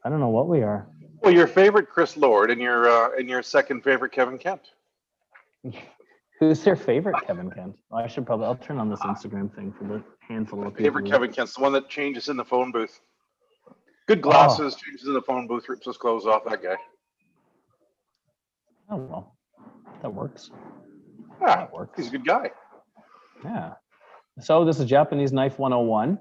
I don't know what we are. Well, your favorite Chris Lord and your second favorite Kevin Kent. Who's their favorite Kevin Kent? I'll turn on this Instagram thing for the handful of people. Favorite Kevin Kent's the one that changes in the phone booth. Good Oh. glasses, changes in the phone booth, rips his clothes off. That guy. Oh well, that works. Yeah, That works. he's a good guy. Yeah. So this is Japanese Knife 101.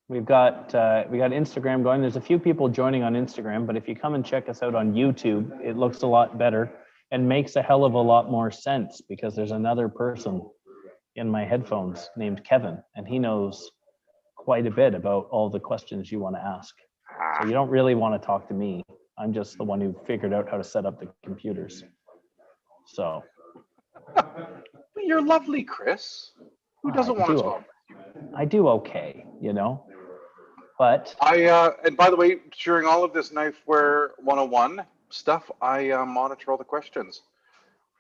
We got Instagram going. There's a few people joining on Instagram, but if you come and check us out on YouTube, it looks a lot better and makes a hell of a lot more sense because there's another person in my headphones named Kevin, and he knows quite a bit about all the questions you want to ask. So you don't really want to talk to me. I'm just the one who figured out how to set up the computers. So. You're lovely, Chris. Who doesn't want to talk? I do okay, you know. But and by the way, during all of this Knifeware 101 stuff, I monitor all the questions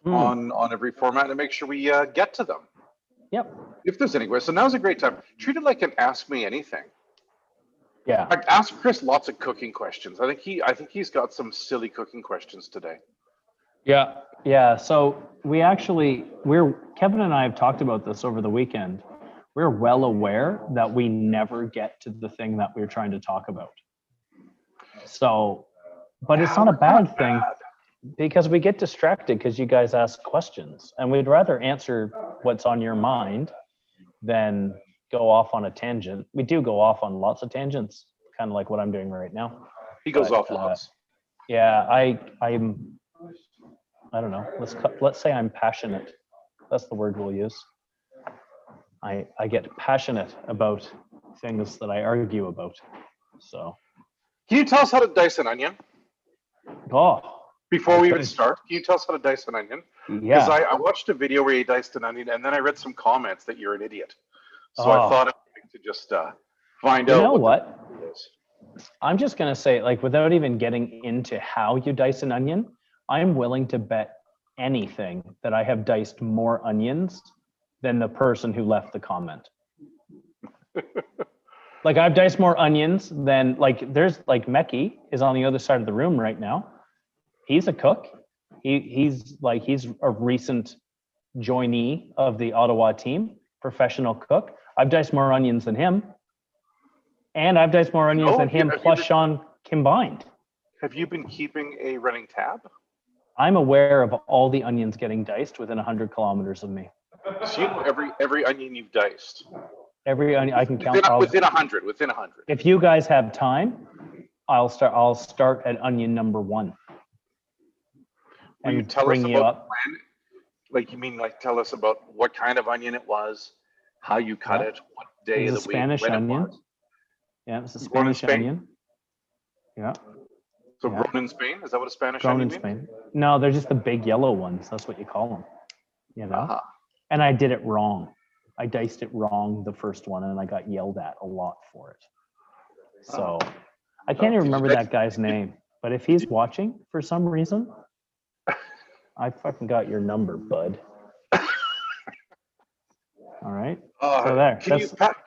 on every format and make sure we get to them. Yep. If there's any questions. So now's a great time. Treat it like an Ask Me Anything. Yeah. In fact, ask Chris lots of cooking questions. I think he's got some silly cooking questions today. Yeah. Yeah. So Kevin and I have talked about this over the weekend. We're well aware that we never get to the thing that we're trying to talk about. So, but it's not a bad thing because we get distracted because you guys ask questions and we'd rather answer what's on your mind than go off on a tangent. We do go off on lots of tangents, kind of like what I'm doing right now. He goes off lots. Yeah, I don't know. Let's say I'm passionate. That's the word we'll use. I get passionate about things that I argue about. So, can you tell us how to dice an onion? Oh, before we even start, can you tell us how to dice an onion? Yeah. Because I watched a video where you diced an onion, and then I read some comments that you're an idiot. So I thought it would be to just find out. You know what? I'm just gonna say, like, without even getting into how you dice an onion, I'm willing to bet anything that I have diced more onions than the person who left the comment. Like I've diced more onions than there's Meki is on the other side of the room right now. He's a cook. He's a recent joinee of the Ottawa team, professional cook. I've diced more onions than him. And I've diced more onions than him plus Sean combined. Have you been keeping a running tab? I'm aware of all the onions getting diced within 100 kilometers of me. So you know every onion you've diced. Every onion I can count. Within 100. Within 100. If you guys have time, I'll start at onion number 1. Will you tell us about when? You mean tell us about what kind of onion it was, how you cut it, what day of the week, Spanish onion. It was? Yeah, it's a Spanish onion. Yeah. So grown in Spain? Is that what a Spanish grown onion in Spain? Means? No, they're just the big yellow ones. That's what you call them. You know. Uh-huh. And I did it wrong. I diced it wrong the first one, and I got yelled at a lot for it. So I can't even remember that guy's name. But if he's watching for some reason, I fucking got your number, bud. All right. So there.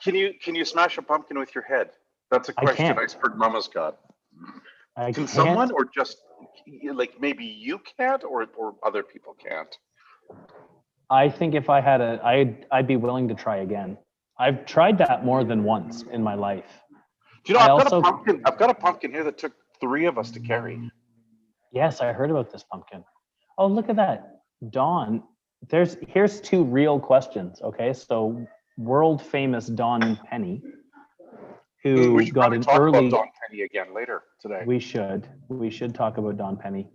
Can you smash a pumpkin with your head? That's a question Iceberg Mama's got. Can someone, or just maybe you can't, or other people can't? I think if I had I'd be willing to try again. I've tried that more than once in my life. Do you know, I've got a pumpkin here that took 3 of us to carry. Yes, I heard about this pumpkin. Oh, look at that. Dawn, here's 2 real questions, okay? So world famous Dawn Penny, who we should got an talk early about Dawn Penny again later today. We should talk about Dawn Penny.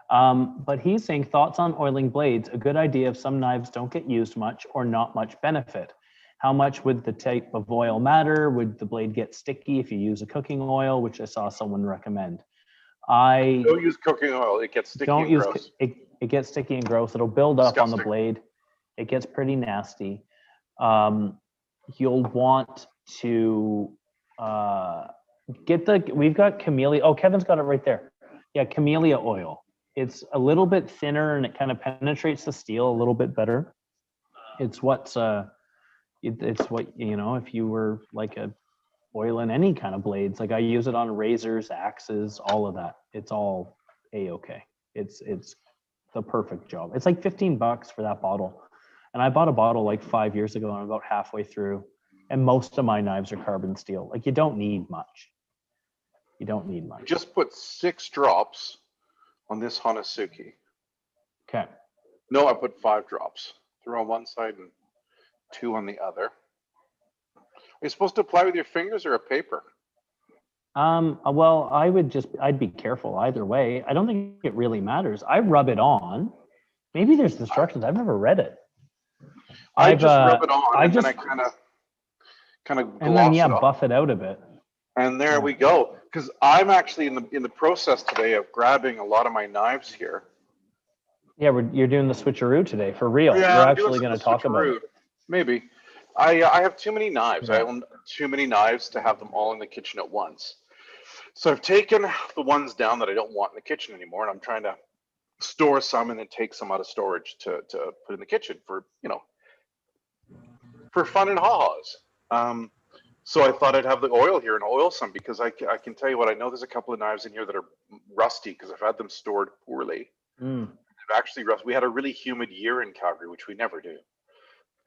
But he's saying thoughts on oiling blades. A good idea if some knives don't get used much or not much benefit. How much would the type of oil matter? Would the blade get sticky if you use a cooking oil, which I saw someone recommend? Don't use cooking oil. It gets sticky and gross. It gets sticky and gross. It'll build up on the blade. It gets pretty nasty. You'll want to we've got camellia. Oh, Kevin's got it right there. Yeah, camellia oil. It's a little bit thinner and it kind of penetrates the steel a little bit better. It's what, if you were like a oil in any kind of blades. Like I use it on razors, axes, all of that. It's all a-okay. It's the perfect job. It's like $15 for that bottle. And I bought a bottle like 5 years ago and I'm about halfway through. And most of my knives are carbon steel. Like you don't need much. You don't need much. Just put 6 drops on this Hanazuki. Okay. No, I put 5 drops. 3 on one side and 2 on the other. Are you supposed to apply with your fingers or a paper? Well, I'd be careful either way. I don't think it really matters. I rub it on. Maybe there's instructions. I've never read it. I just rub it on and then I kind of gloss and then it off. Buff it out a bit. And there we go. Because I'm actually in the process today of grabbing a lot of my knives here. Yeah, you're doing the switcheroo today for real. Yeah, you're actually going to talk about it. Maybe. I have too many knives. Yeah. I own too many knives to have them all in the kitchen at once. So I've taken the ones down that I don't want in the kitchen anymore, and I'm trying to store some and then take some out of storage to put in the kitchen for, for fun and ha-has. So I thought I'd have the oil here and oil some because I can tell you what, I know there's a couple of knives in here that are rusty because I've had them stored poorly. They've actually rusted. We had a really humid year in Calgary, which we never do.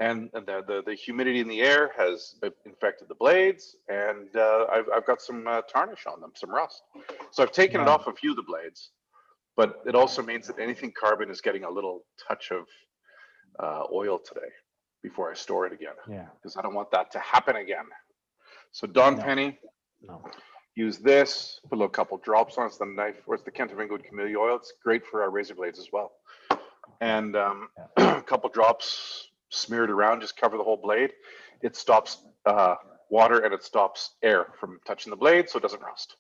And the humidity in the air has infected the blades, and I've got some tarnish on them, some rust. So I've taken it off a few of the blades, but it also means that anything carbon is getting a little touch of oil today before I store it again. Yeah. Because I don't want that to happen again. So Don Penny, use this, put a little couple drops on it. It's the knife, or it's the Kent of England Camellia oil. It's great for our razor blades as well. And a couple drops smeared around, just cover the whole blade. It stops water and it stops air from touching the blade so it doesn't rust.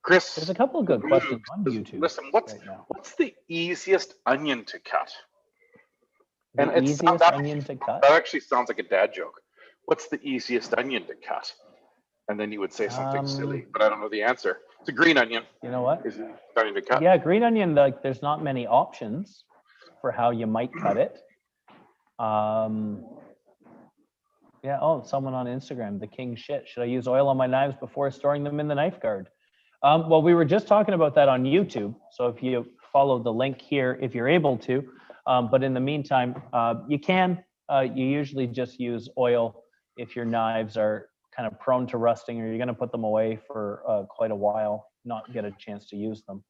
Chris, there's a couple of good questions on YouTube. Listen, what's the easiest onion to cut? The easiest onion to cut? That actually sounds like a dad joke. What's the easiest onion to cut? And then you would say something silly, but I don't know the answer. It's a green onion. You know what? Is onion to cut? Yeah, green onion, like there's not many options for how you might cut it. Yeah, someone on Instagram, the king shit. Should I use oil on my knives before storing them in the knife guard? Well, we were just talking about that on YouTube. So if you follow the link here, if you're able to, but in the meantime, you can, you usually just use oil if your knives are kind of prone to rusting or you're going to put them away for quite a while, not get a chance to use them.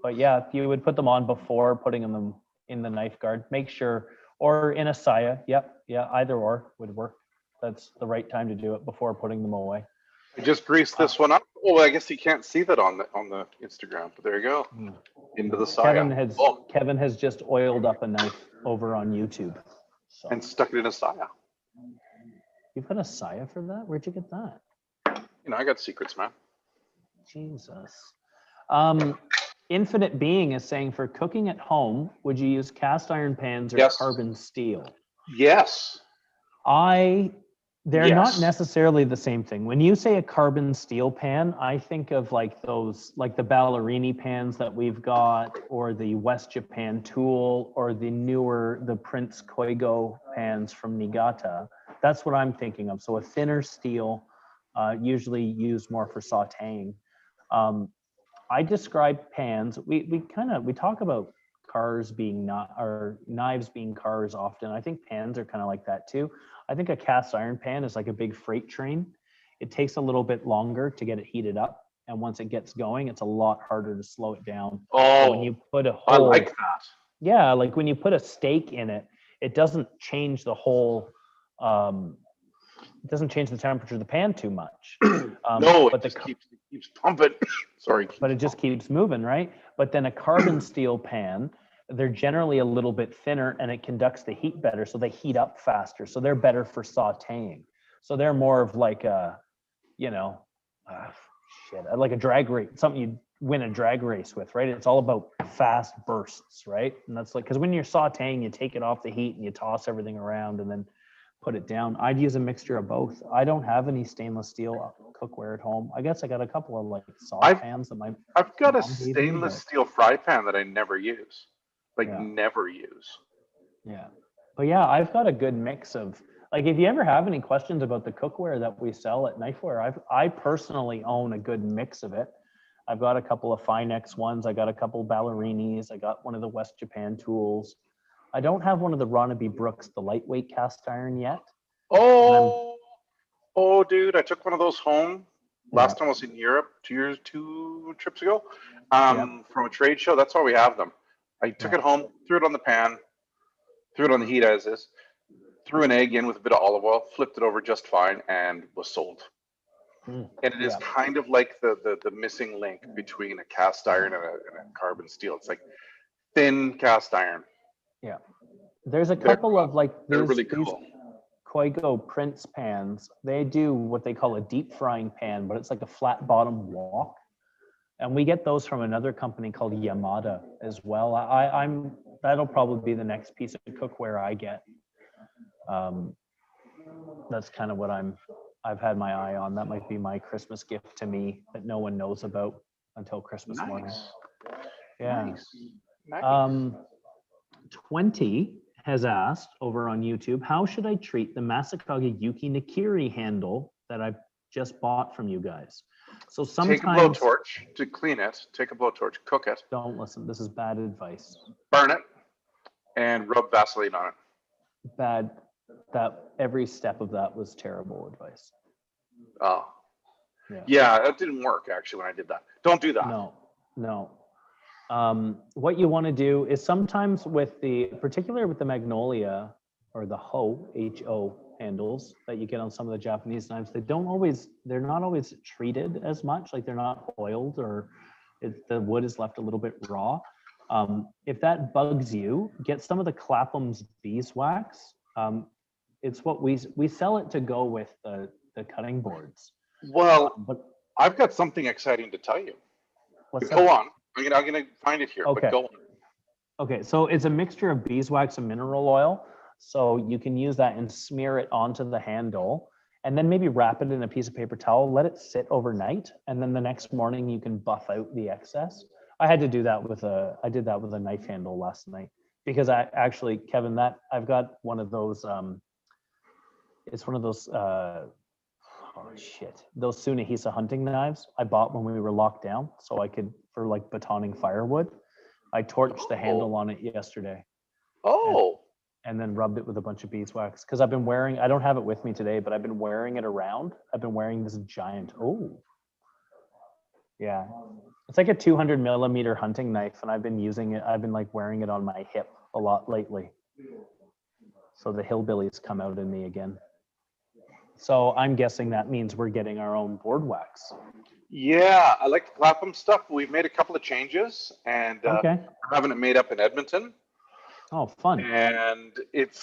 But yeah, you would put them on before putting them in the knife guard. Make sure, or in a saya. Yep, yeah, either or would work. That's the right time to do it before putting them away. I just greased this one up. Oh, I guess you can't see that on the Instagram, but there you go. Into the saya. Kevin has just oiled up a knife over on YouTube. So. And stuck it in a saya. You've got a saya for that? Where'd you get that? I got secrets, man. Jesus. Infinite Being is saying, for cooking at home, would you use cast iron pans or carbon steel? Yes. They're not necessarily the same thing. When you say a carbon steel pan, I think of like those, like the Ballerini pans that we've got, or the West Japan Tool, or the Prince Koigo pans from Niigata. That's what I'm thinking of. So a thinner steel, usually used more for sauteing. I describe pans. We talk about cars being knives being cars often. I think pans are kind of like that too. I think a cast iron pan is like a big freight train. It takes a little bit longer to get it heated up, and once it gets going, it's a lot harder to slow it down. Oh, when you put I like that. Yeah, like when you put a steak in it, it doesn't change the whole. It doesn't change the temperature of the pan too much. No, but it keeps pumping. Sorry. But it just keeps moving, right? But then a carbon steel pan, they're generally a little bit thinner and it conducts the heat better, so they heat up faster. So they're better for sauteing. So they're more of like a, like a drag race, something you'd win a drag race with, right? It's all about fast bursts, right? And that's like, because when you're sauteing, you take it off the heat and you toss everything around and then put it down. I'd use a mixture of both. I don't have any stainless steel cookware at home. I guess I got a couple of like sauce pans that I've got a stainless steel fry pan that I never use. Never use. Yeah. But yeah, I've got a good mix of Like if you ever have any questions about the cookware that we sell at Knifeware, I personally own a good mix of it. I've got a couple of Finex ones. I got a couple of Ballerinis. I got one of the West Japan tools. I don't have one of the Ronaby Brooks, the lightweight cast iron yet. Oh, dude, I took one of those home. Last Yeah. time I was in Europe, 2 trips ago, from a trade show. That's why we have them. I took it home, threw it on the pan, threw it on the heat as is, threw an egg in with a bit of olive oil, flipped it over just fine, and was sold. And it is kind of like the missing link between a cast iron and a carbon steel. It's like thin cast iron. Yeah. There's a couple of like they're really cool. Koigo Prince pans. They do what they call a deep frying pan, but it's like a flat bottom wok. And we get those from another company called Yamada as well. That'll probably be the next piece of cookware I get. That's kind of what I've had my eye on. That might be my Christmas gift to me that no one knows about until Christmas morning. Yeah. Nice. 20 has asked over on YouTube, how should I treat the Masakage Yuki Nikiri handle that I just bought from you guys? So sometimes take a blowtorch to clean it. Take a blowtorch, cook it. Don't listen. This is bad advice. Burn it and rub Vaseline on it. Bad. That every step of that was terrible advice. Oh. Yeah, that didn't work actually when I did that. Don't do that. No. What you want to do is sometimes particularly with the Magnolia or the Ho handles that you get on some of the Japanese knives, they're not always treated as much, like they're not oiled or the wood is left a little bit raw. If that bugs you, get some of the Clapham's beeswax. It's what we sell it to go with the cutting boards. Well, but I've got something exciting to tell you. What's go that? on. I'm gonna find it here. Okay. But go on. Okay, so it's a mixture of beeswax and mineral oil. So you can use that and smear it onto the handle and then maybe wrap it in a piece of paper towel, let it sit overnight. And then the next morning you can buff out the excess. I had to do that I did that with a knife handle last night because Kevin, I've got one of those, it's one of those, those Sunahisa hunting knives I bought when we were locked down so I could, for like batoning firewood. I torched the handle on it yesterday. And then rubbed it with a bunch of beeswax because I don't have it with me today, but I've been wearing it around. I've been wearing this giant, yeah. It's like a 200 millimeter hunting knife and I've been using it. I've been like wearing it on my hip a lot lately. So the hillbillies come out in me again. So I'm guessing that means we're getting our own board wax. Yeah, I like the Clapham stuff. We've made a couple of changes and we're having it made up in Edmonton. Oh, fun. And it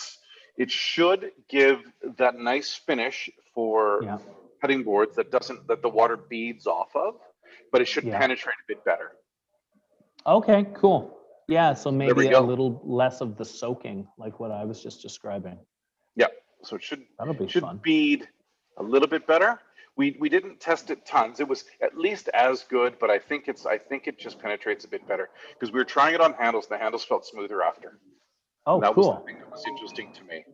should give that nice finish for cutting boards that the water beads off of, but it should penetrate a bit better. Okay, cool. Yeah, so maybe a little less of the soaking, like what I was just describing. Yeah, so it should bead a little bit better. We didn't test it tons. It was at least as good, but I think it just penetrates a bit better because we were trying it on handles. And the handles felt smoother after. Oh, that cool. was the thing that was interesting to me.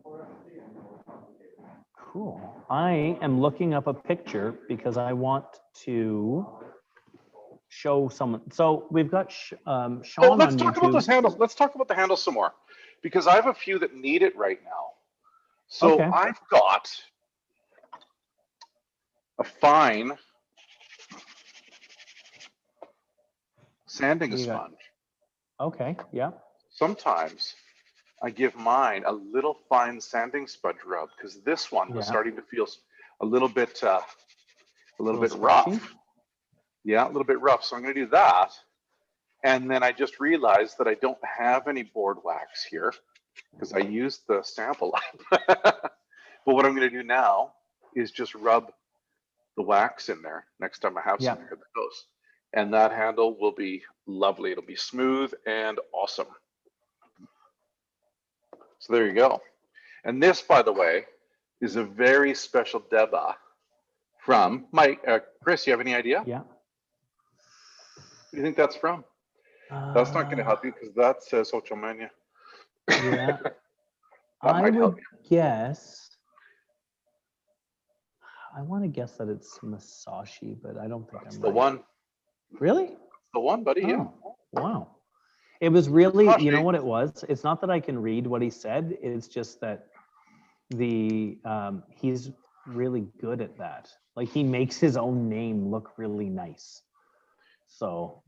Cool. I am looking up a picture because I want to show someone. So we've got Sean on YouTube. Let's talk about those handles. Let's talk about the handles some more because I have a few that need it right now. So I've got a fine sanding sponge. Okay, yeah. Sometimes I give mine a little fine sanding sponge rub because this one was starting to feel a little bit rough. Yeah, a little bit rough. So I'm going to do that. And then I just realized that I don't have any board wax here because I used the sample. But what I'm going to do now is just rub the wax in there next time I have some here that goes. And that handle will be lovely. It'll be smooth and awesome. So there you go. And this, by the way, is a very special deba from Mike. Chris, you have any idea? Yeah. What do you think that's from? That's not going to help you because that says Ochomania. Yeah. I would guess I want to guess that it's Masashi, but I don't think That's I'm the right. one. Really? The one, buddy. Yeah. Oh, wow. It was really, you know Masashi. what it was? It's not that I can read what he said. It's just that he's really good at that. Like he makes his own name look really nice. So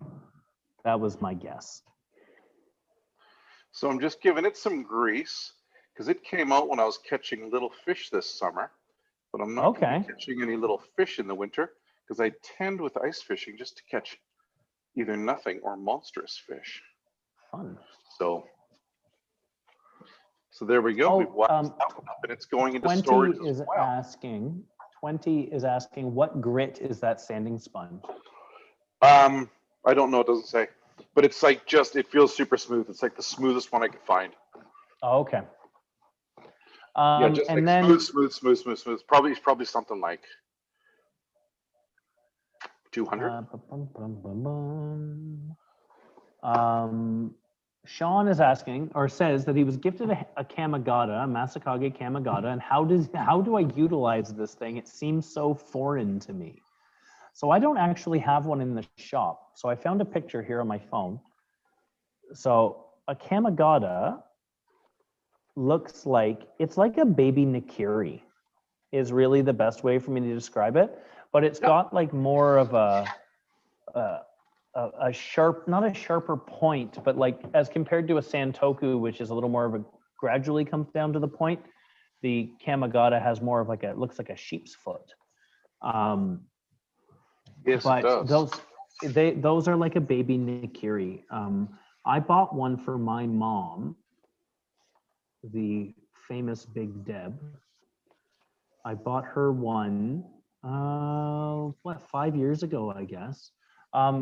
that was my guess. So I'm just giving it some grease because it came out when I was catching little fish this summer, but I'm not going to be catching any little fish in the winter because I tend with ice fishing just to catch either nothing or monstrous fish. Fun. So there we go. We've waxed that one up and it's going into storage as well. 20 is asking, what grit is that sanding sponge? I don't know. It doesn't say, but it's like it feels super smooth. It's like the smoothest one I could find. Oh, okay. Yeah, just and like then smooth. Probably something like 200. Sean is asking or says that he was gifted a Kamigata, a Masakage Kamigata, and how do I utilize this thing? It seems so foreign to me. So I don't actually have one in the shop. So I found a picture here on my phone. So a Kamigata looks like, it's like a baby Nikiri is really the best way for me to describe it. But it's got like more of a sharp, not a sharper point, but like as compared to a Santoku, which is a little more of a gradually comes down to the point, the Kamigata has more of like it looks like a sheep's foot. Yes, but it does. Those are like a baby Nikiri. I bought one for my mom, the famous Big Deb. I bought her one, 5 years ago, I guess.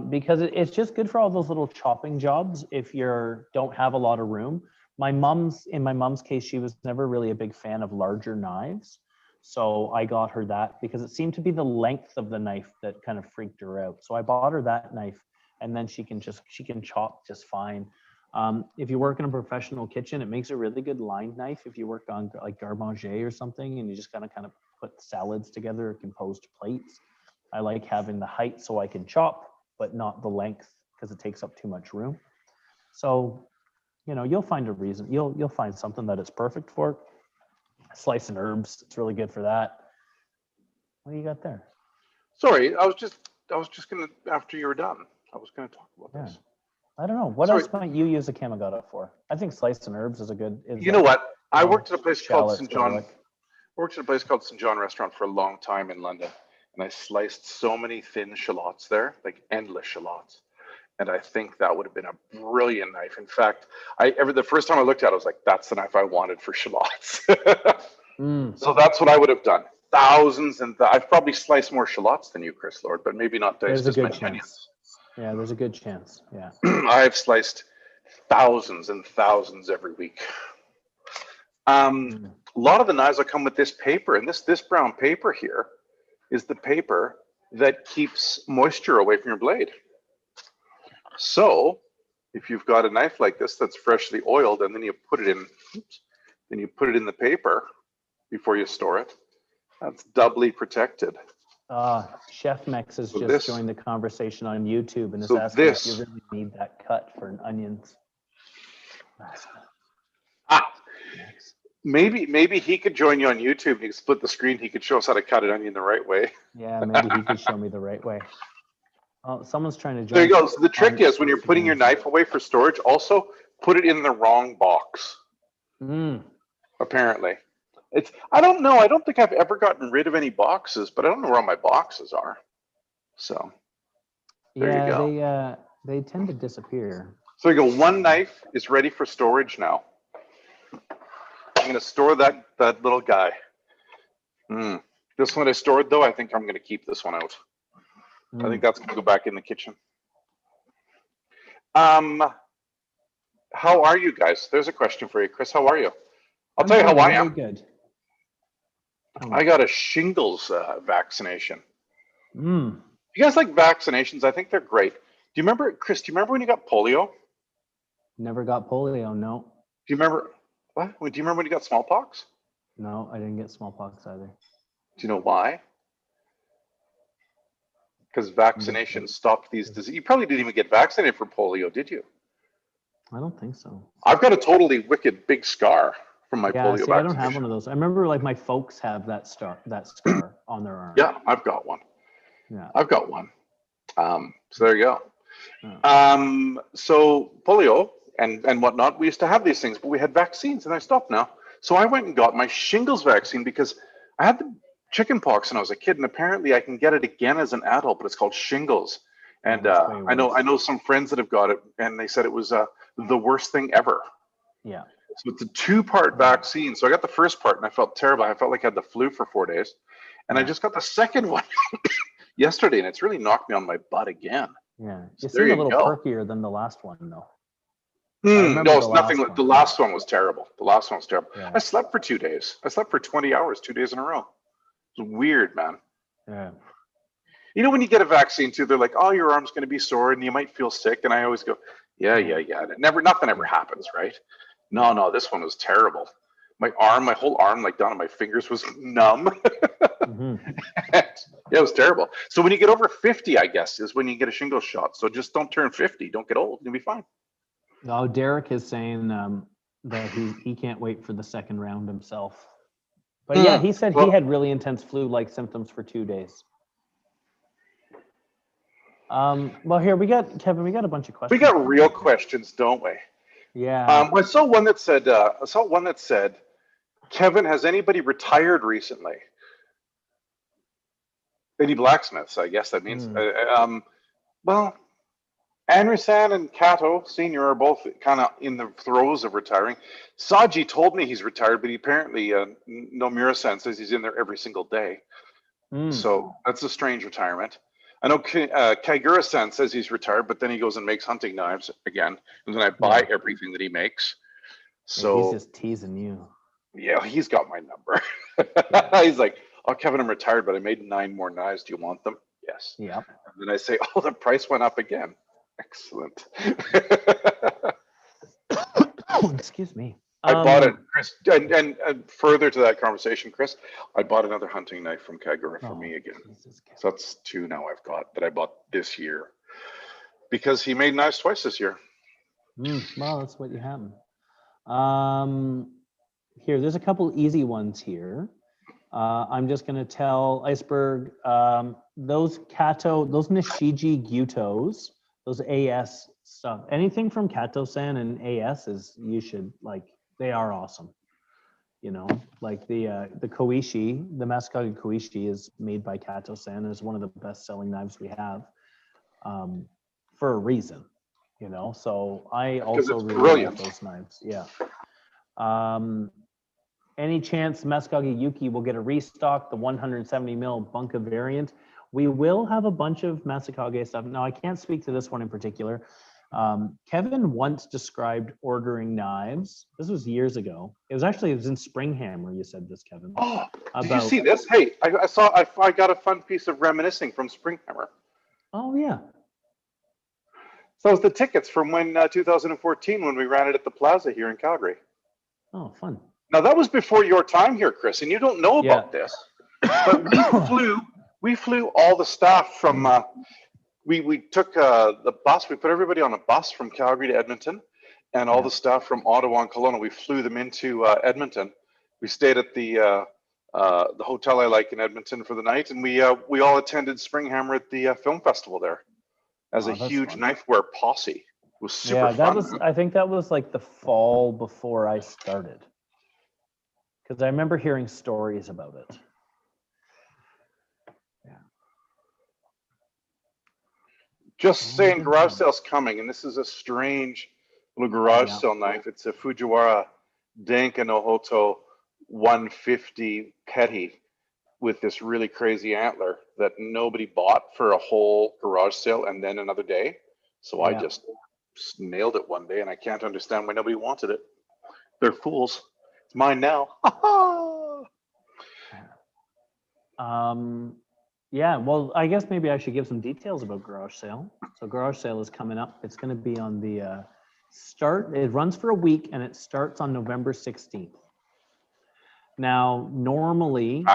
Because it's just good for all those little chopping jobs if you don't have a lot of room. In my mom's case, she was never really a big fan of larger knives. So I got her that because it seemed to be the length of the knife that kind of freaked her out. So I bought her that knife, and then she can chop just fine. If you work in a professional kitchen, it makes a really good lined knife. If you work on like garde manger or something, and you just kind of put salads together or composed plates. I like having the height so I can chop, but not the length because it takes up too much room. So, you'll find a reason. You'll find something that it's perfect for. Slicing herbs, it's really good for that. What do you got there? Sorry, I was just gonna, after you were done, I was gonna talk about this. I don't know. What else might you use a Kamigata for? I think slicing herbs is a good. You know what? I worked at a place called shallots, St. John. garlic. Worked at a place called St. John Restaurant for a long time in London, and I sliced so many thin shallots there, like endless shallots. And I think that would have been a brilliant knife. In fact, the first time I looked at it, I was like, that's the knife I wanted for shallots. So that's what I would have done. Thousands I've probably sliced more shallots than you, Chris Lord, but maybe not diced as many onions. Yeah, there's a good chance. Yeah. I've sliced thousands and thousands every week. A lot of the knives will come with this paper, and this brown paper here is the paper that keeps moisture away from your blade. So if you've got a knife like this that's freshly oiled, and then you put it in the paper before you store it, that's doubly protected. Chef Mex has just joined the conversation on YouTube and is asking if you really need that cut for onions. Maybe he could join you on YouTube. He could split the screen. He could show us how to cut an onion the right way. Yeah, maybe he could show me the right way. Oh, someone's trying to join. There you go. So the trick is when you're putting your knife away for storage, also put it in the wrong box. Apparently. I don't know. I don't think I've ever gotten rid of any boxes, but I don't know where all my boxes are. So there you go. They tend to disappear. So there you go. One knife is ready for storage now. I'm going to store that little guy. This one I stored, though, I think I'm going to keep this one out. I think that's going to go back in the kitchen. How are you guys? There's a question for you, Chris. How are you? I'll tell you how I am. Good. I got a shingles vaccination. You guys like vaccinations? I think they're great. Do you remember, Chris, when you got polio? Never got polio, no. Do you remember, what? Do you remember when you got smallpox? No, I didn't get smallpox either. Do you know why? because vaccination stopped these diseases. You probably didn't even get vaccinated for polio, did you? I don't think so. I've got a totally wicked big scar from my Yeah, polio see, I don't vaccination. have one of those. I remember like my folks have that scar on their arm. Yeah, I've got one. Yeah. I've got one. So there you go. Oh. So polio and whatnot, we used to have these things, but we had vaccines, and I stopped now. So I went and got my shingles vaccine because I had the chicken pox when I was a kid, and apparently I can get it again as an adult, but it's called shingles. And I know some friends that have got it, and they said it was the worst thing ever. Yeah. So it's a 2-part vaccine. So I got the first part, and I felt terrible. I felt like I had the flu for 4 days, and I just got the second one yesterday, and it's really knocked me on my butt again. Yeah, So you seem a little perkier than the last one, though. No, it's nothing like the last one was terrible. The last one was terrible. Yeah. I slept for 2 days. I slept for 20 hours, 2 days in a row. It was weird, man. Yeah. You know, when you get a vaccine too, they're like, "Oh, your arm's going to be sore and you might feel sick." And I always go, "Yeah. And nothing ever happens, right?" No, this one was terrible. My whole arm, like down to my fingers, was numb. Yeah, it was terrible. So when you get over 50, I guess, is when you get a shingles shot. So just don't turn 50. Don't get old. You'll be fine. Oh, Derek is saying that he can't wait for the second round himself. But yeah, he said he had really intense flu-like symptoms for 2 days. Well, here we got Kevin. We got a bunch of questions. We got real questions, don't we? Yeah. I saw one that said, "Kevin, has anybody retired recently?" Any blacksmiths, I guess that means. Well, Andresan and Kato Senior are both kind of in the throes of retiring. Saji told me he's retired, but he apparently, Nomura-san says he's in there every single day. So that's a strange retirement. I know Kaigura-san says he's retired, but then he goes and makes hunting knives again, and then I buy everything that he makes. So he's just teasing you. Yeah, he's got my number. He's like, "Oh, Kevin, I'm retired, but I made 9 more knives. Do you want them?" Yes. Yep. And then I say, "Oh, the price went up again." Excellent. Oh, excuse me. I bought it, Chris, and further to that conversation, Chris, I bought another hunting knife from Kaigura for me again. So that's 2 now I've got that I bought this year because he made knives twice this year. Well, that's what you have. Here, there's a couple easy ones here. I'm just going to tell Iceberg, those Nishiji Gyutos, those AS stuff, anything from Kato-san and AS you should like, they are awesome. You know, like the Koishi, the Masakage Koishi is made by Kato-san and is one of the best selling knives we have for a reason, you know, so I also really like those knives. Yeah. Any chance Masakage Yuki will get a restock, the 170 mil Bunka variant? We will have a bunch of Masakage stuff. Now, I can't speak to this one in particular. Kevin once described ordering knives. This was years ago. It was in Springhammer. You said this, Kevin. Oh, did you see this? Hey, I got a fun piece of reminiscing from Springhammer. Oh yeah. So it was the tickets from when 2014 when we ran it at the Plaza here in Calgary. Oh, fun. Now that was before your time here, Chris, and you don't know about this. But we flew all the staff from. We took the bus. We put everybody on a bus from Calgary to Edmonton, and all the staff from Ottawa and Kelowna. We flew them into Edmonton. We stayed at the hotel I like in Edmonton for the night, and we all attended Springhammer at the film festival there as a huge knifeware posse. It was super fun. I think that was like the fall before I started, because I remember hearing stories about it. Just saying, garage sale's coming, and this is a strange little garage sale knife. It's a Fujiwara Denka no Hoto 150 petty with this really crazy antler that nobody bought for a whole garage sale and then another day. So I just nailed it one day, and I can't understand why nobody wanted it. They're fools. It's mine now. Yeah, well, I guess maybe I should give some details about garage sale. So garage sale is coming up. It's going to be on the it runs for a week, and it starts on November 16th. Now, normally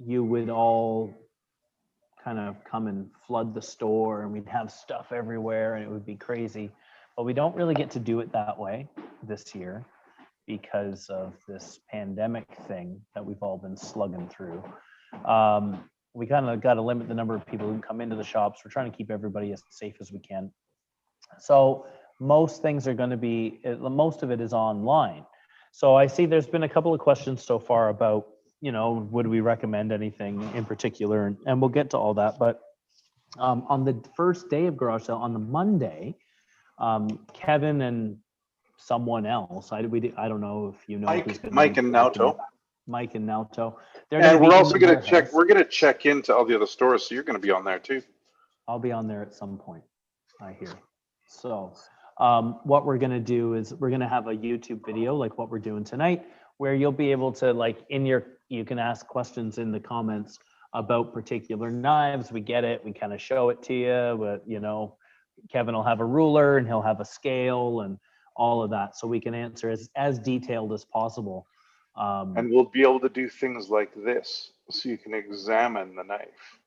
you would all kind of come and flood the store, and we'd have stuff everywhere, and it would be crazy. But we don't really get to do it that way this year because of this pandemic thing that we've all been slugging through. We kind of got to limit the number of people who come into the shops. We're trying to keep everybody as safe as we can. So most things are going to be, most of it is online. So I see there's been a couple of questions so far about, would we recommend anything in particular? And we'll get to all that. But on the first day of garage sale, on the Monday, Kevin and someone else, I don't know if Mike and Nauto. Mike and Nauto. And we're also going to check. We're going to check into all the other stores, so you're going to be on there too. I'll be on there at some point, I hear. So what we're going to do is we're going to have a YouTube video like what we're doing tonight, where you'll be able to you can ask questions in the comments about particular knives. We get it. We kind of show it to you, but Kevin will have a ruler and he'll have a scale and all of that, so we can answer as detailed as possible. And we'll be able to do things like this, so you can examine the knife.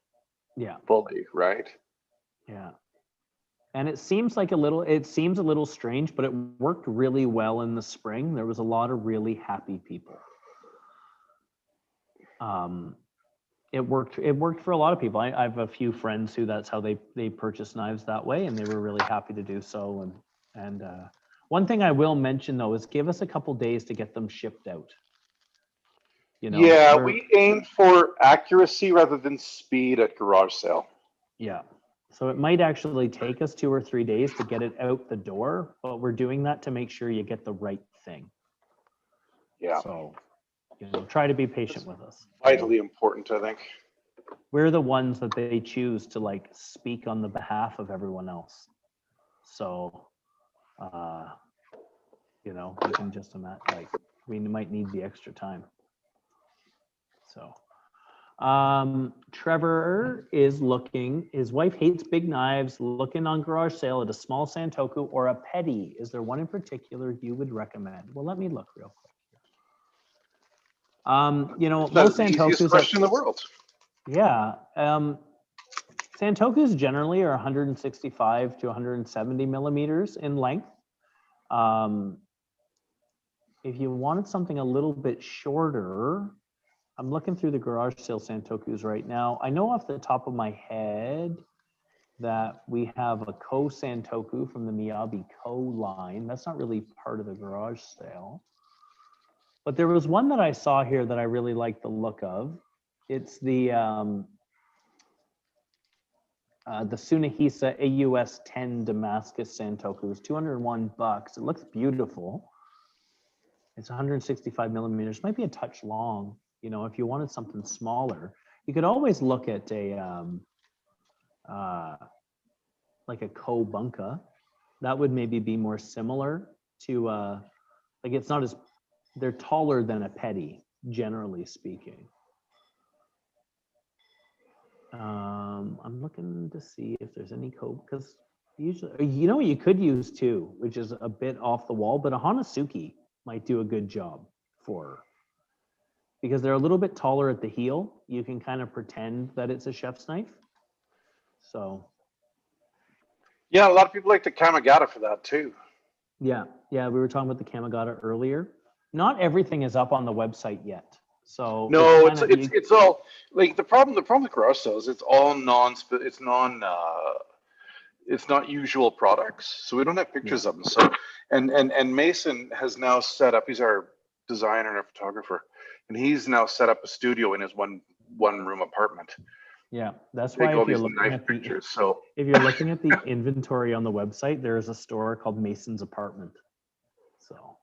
Yeah. Fully, right? Yeah. And it seems a little strange, but it worked really well in the spring. There was a lot of really happy people. It worked for a lot of people. I have a few friends who that's how they purchase knives that way, and they were really happy to do so. And one thing I will mention though is give us a couple days to get them shipped out. Yeah, we aim for accuracy rather than speed at garage sale. Yeah. So it might actually take us 2 or 3 days to get it out the door, but we're doing that to make sure you get the right thing. Yeah. So, try to be patient with us. Vitally important, I think. We're the ones that they choose to speak on the behalf of everyone else. So, you can just imagine, we might need the extra time. So. Trevor is looking, his wife hates big knives, looking on garage sale at a small Santoku or a Petty. Is there one in particular you would recommend? Well, let me look real quick. Most the easiest question in the world. Yeah. Santokus generally are 165 to 170 millimeters in length. If you wanted something a little bit shorter, I'm looking through the garage sale Santokus right now. I know off the top of my head that we have a Ko Santoku from the Miyabi Ko line. That's not really part of the garage sale. But there was one that I saw here that I really like the look of. It's the Tsunehisa AUS 10 Damascus Santoku. It's $201. It looks beautiful. It's 165 millimeters. Might be a touch long. If you wanted something smaller, you could always look at a Ko Bunka. That would maybe be more similar to it's not as, they're taller than a Petty, generally speaking. I'm looking to see if there's any Ko, because usually, you could use too, which is a bit off the wall, but a Hanasuki might do a good job for her. Because they're a little bit taller at the heel, you can kind of pretend that it's a chef's knife. So. Yeah, a lot of people like the Kamigata for that too. Yeah, we were talking about the Kamigata earlier. Not everything is up on the website yet. So. No, it's all the problem with garage sales, it's all it's not usual products. So we don't have pictures of them. So and Mason has now set up, he's our designer and our photographer. And he's now set up a studio in his one room apartment. Yeah, that's why if you're looking at pictures, if you're looking at the inventory on the website, there is a store called Mason's Apartment. So,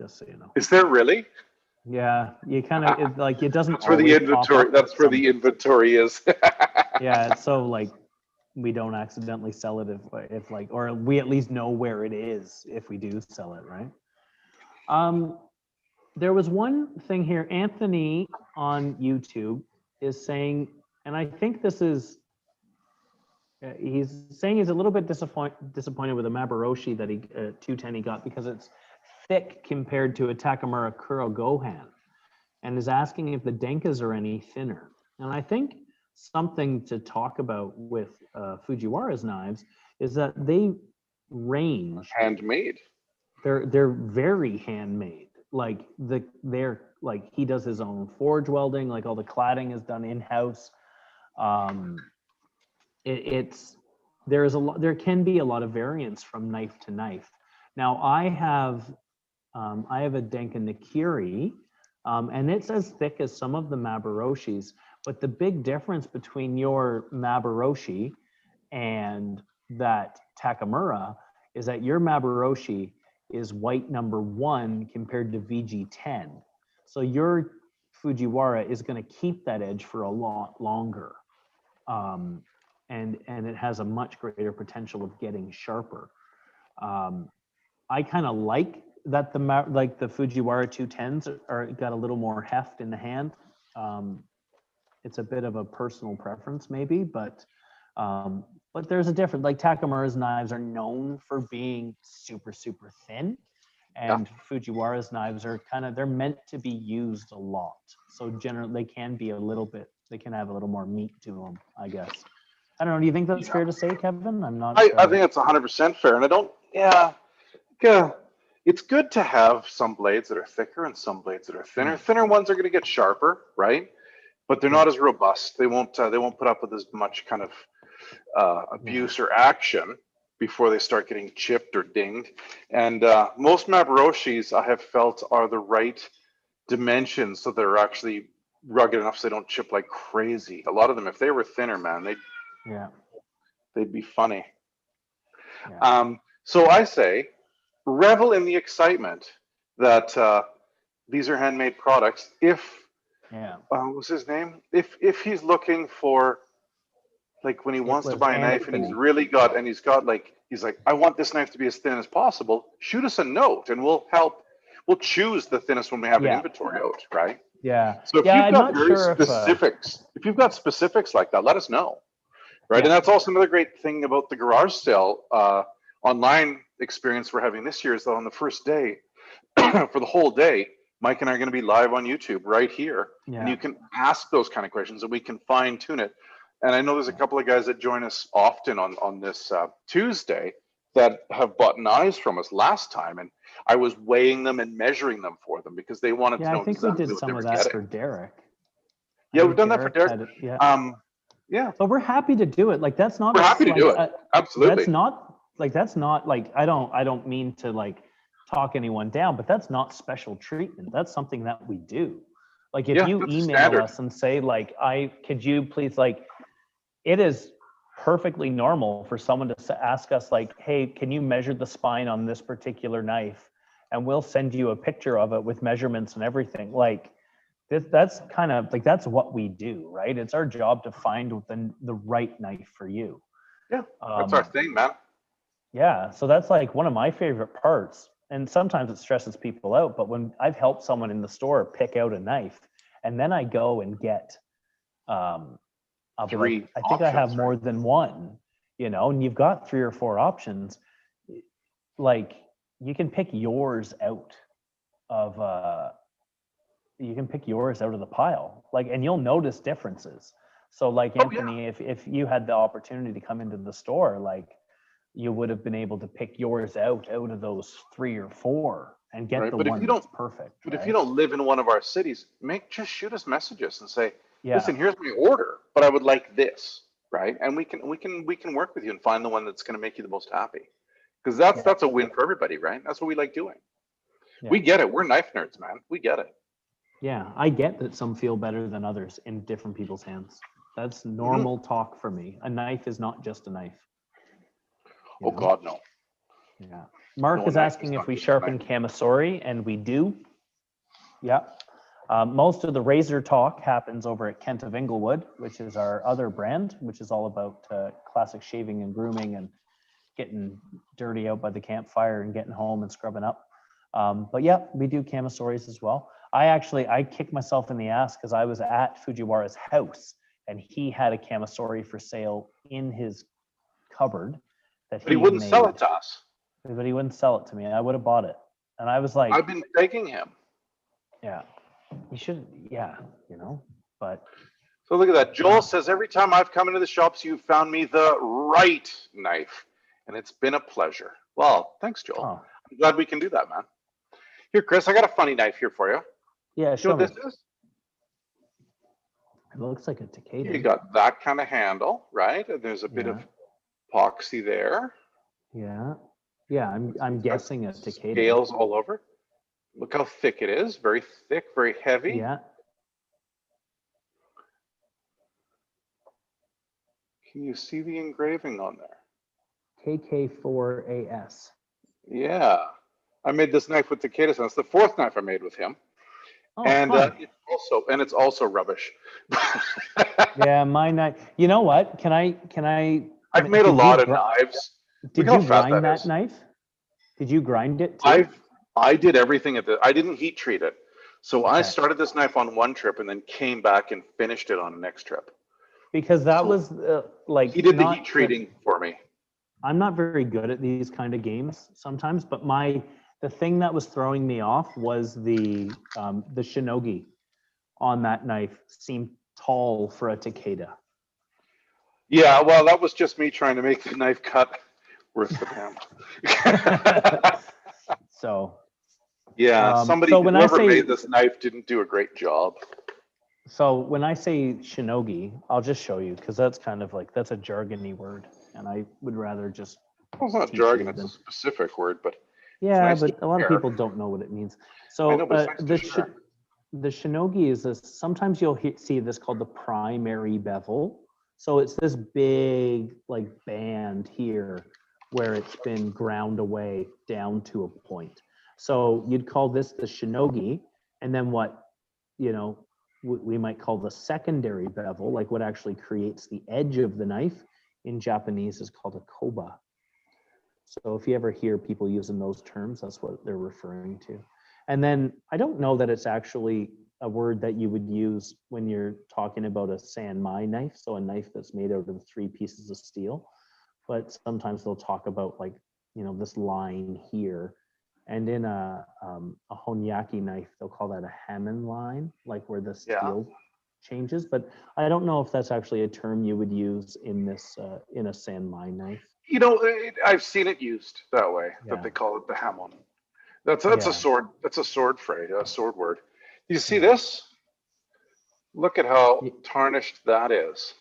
just so you know. Is there really? Yeah, you kind of it doesn't. That's where the inventory. That's where the inventory is. Yeah, it's so we don't accidentally sell it if or we at least know where it is if we do sell it, right? There was one thing here. Anthony on YouTube is saying, and I think this is, he's saying he's a little bit disappointed with the Mabaroshi that 210 he got because it's thick compared to a Takamura Kuro Gohan, and is asking if the Denkas are any thinner. And I think something to talk about with Fujiwara's knives is that they range. Handmade. They're very handmade. Like they're like he does his own forge welding. Like all the cladding is done in house. It's there can be a lot of variance from knife to knife. Now I have a Denka Nikiri, and it's as thick as some of the Mabaroshis. But the big difference between your Mabaroshi and that Takamura is that your Mabaroshi is white number 1 compared to VG10. So your Fujiwara is going to keep that edge for a lot longer. And it has a much greater potential of getting sharper. I kind of like that the Fujiwara 210s are got a little more heft in the hand. It's a bit of a personal preference maybe, but there's a difference. Like Takamura's knives are known for being super, super thin, and Fujiwara's knives are they're meant to be used a lot. So generally they can be they can have a little more meat to them, I guess. I don't know. Do you think that's fair to say, Kevin? I'm not. I think it's 100% fair, and I don't. Yeah, it's good to have some blades that are thicker and some blades that are thinner. Thinner ones are going to get sharper, right? But they're not as robust. They won't put up with as much kind of abuse or action before they start getting chipped or dinged. And most Mabaroshis I have felt are the right dimensions, so they're actually rugged enough so they don't chip like crazy. A lot of them, if they were thinner, man, they'd be funny. So I say, revel in the excitement that these are handmade products. If what's his name? If he's looking for, like, when he wants to buy a knife and he's like, I want this knife to be as thin as possible, shoot us a note and we'll choose the thinnest one we have in inventory out, right? Yeah. So if you've got very specifics, if you've got specifics like that, let us know, right? And that's also another great thing about the garage sale online experience we're having this year is that on the first day, for the whole day, Mike and I are going to be live on YouTube right here, and you can ask those kind of questions and we can fine tune it. And I know there's a couple of guys that join us often on this Tuesday that have bought knives from us last time, and I was weighing them and measuring them for them because they wanted to know. I think exactly we did some of that for Derek. Yeah, we've done that for Derek. But we're happy to do it. Like that's not. We're happy to do it. Absolutely. That's not like I don't mean to like talk anyone down, but that's not special treatment. That's something that we do. Like if you email us and say like, could you please, like, it is perfectly normal for someone to ask us like, hey, can you measure the spine on this particular knife? And we'll send you a picture of it with measurements and everything. Like that's kind of like, that's what we do, right? It's our job to find the right knife for you. Yeah, that's our thing, man. Yeah, so that's like one of my favorite parts. And sometimes it stresses people out, but when I've helped someone in the store pick out a knife, and then I go and get, I think I have more than one, and you've got 3 or 4 options. Like you can pick yours out of the pile, like, and you'll notice differences. So like Anthony, if you had the opportunity to come into the store, like, you would have been able to pick yours out of those 3 or 4 and get the one that's perfect. But if you don't live in one of our cities, just shoot us messages and say, listen, here's my order, but I would like this, right? And we can work with you and find the one that's going to make you the most happy, because that's a win for everybody, right? That's what we like doing. Yeah. We get it. We're knife nerds, man. We get it. Yeah, I get that some feel better than others in different people's hands. That's normal talk for me. A knife is not just a knife. Oh God, no. Yeah. Mark is asking if we sharpen Camisori, and we do. Yeah. Most of the razor talk happens over at Kent of Inglewood, which is our other brand, which is all about classic shaving and grooming and getting dirty out by the campfire and getting home and scrubbing up. But yeah, we do Camisoris as well. I kicked myself in the ass because I was at Fujiwara's house and he had a Camisori for sale in his cupboard. But he wouldn't sell it to us. But he wouldn't sell it to me. I would have bought it. And I was like, I've been begging him. Yeah. You should, but So look at that. Joel says, every time I've come into the shops, you've found me the right knife. And it's been a pleasure. Well, thanks, Joel. Oh, I'm glad we can do that, man. Here, Chris, I got a funny knife here for you. yeah, You know show what me. this is? It looks like a Takeda. You got that kind of handle, right? And there's a bit of epoxy there. Yeah. Yeah, I'm guessing a Takeda. Scales all over. Look how thick it is. Very thick, very heavy. Yeah. Can you see the engraving on there? KK4AS. Yeah. I made this knife with Takeda. It's the fourth knife I made with him. Oh, And fun. it's also rubbish. Yeah, my knife. You know what? Can I? I've made a lot of knives. Did you grind that knife? Did you grind it too? I did everything I didn't heat treat it. So I started this knife on one trip and then came back and finished it on the next trip. Because that was like he did the heat treating for me. I'm not very good at these kind of games sometimes, but the thing that was throwing me off was the shinogi on that knife seemed tall for a Takeda. Yeah, well, that was just me trying to make the knife cut worth the pound. So yeah, whoever made this knife didn't do a great job. So when I say shinogi, I'll just show you because that's kind of like that's a jargony word, and I would rather just. Well, it's not jargon; it's a specific word, but yeah, nice but a lot of people don't know what it means. So I know, but it's nice the shinogi is this. Sometimes you'll see this called the primary bevel. So it's this big like band here where it's been ground away down to a point. So you'd call this the shinogi, and then what we might call the secondary bevel, like what actually creates the edge of the knife in Japanese is called a koba. So if you ever hear people using those terms, that's what they're referring to. And then I don't know that it's actually a word that you would use when you're talking about a sanmai knife, so a knife that's made out of 3 pieces of steel. But sometimes they'll talk about like, this line here. And in a honyaki knife, they'll call that a hamon line, like where the steel changes. But I don't know if that's actually a term you would use in this in a sanmai knife. I've seen it used that way. That they call it the hamon. That's a sword. That's a sword phrase, a sword word. You see this? Look at how tarnished that is.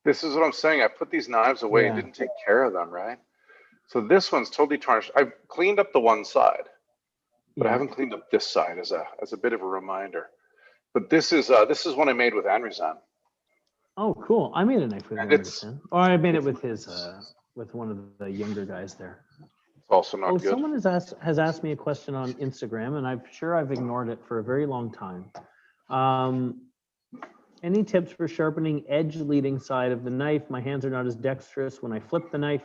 This is what I'm saying. I put these knives away and didn't take care of them, right? So this one's totally tarnished. I've cleaned up the one side, but I haven't cleaned up this side as a bit of a reminder. But this is one I made with Anrizan. Oh, cool! I made a knife with Anrizan, or I made it with his with one of the younger guys there. It's also not good. Someone has asked me a question on Instagram, and I'm sure I've ignored it for a very long time. Any tips for sharpening edge leading side of the knife? My hands are not as dexterous when I flip the knife.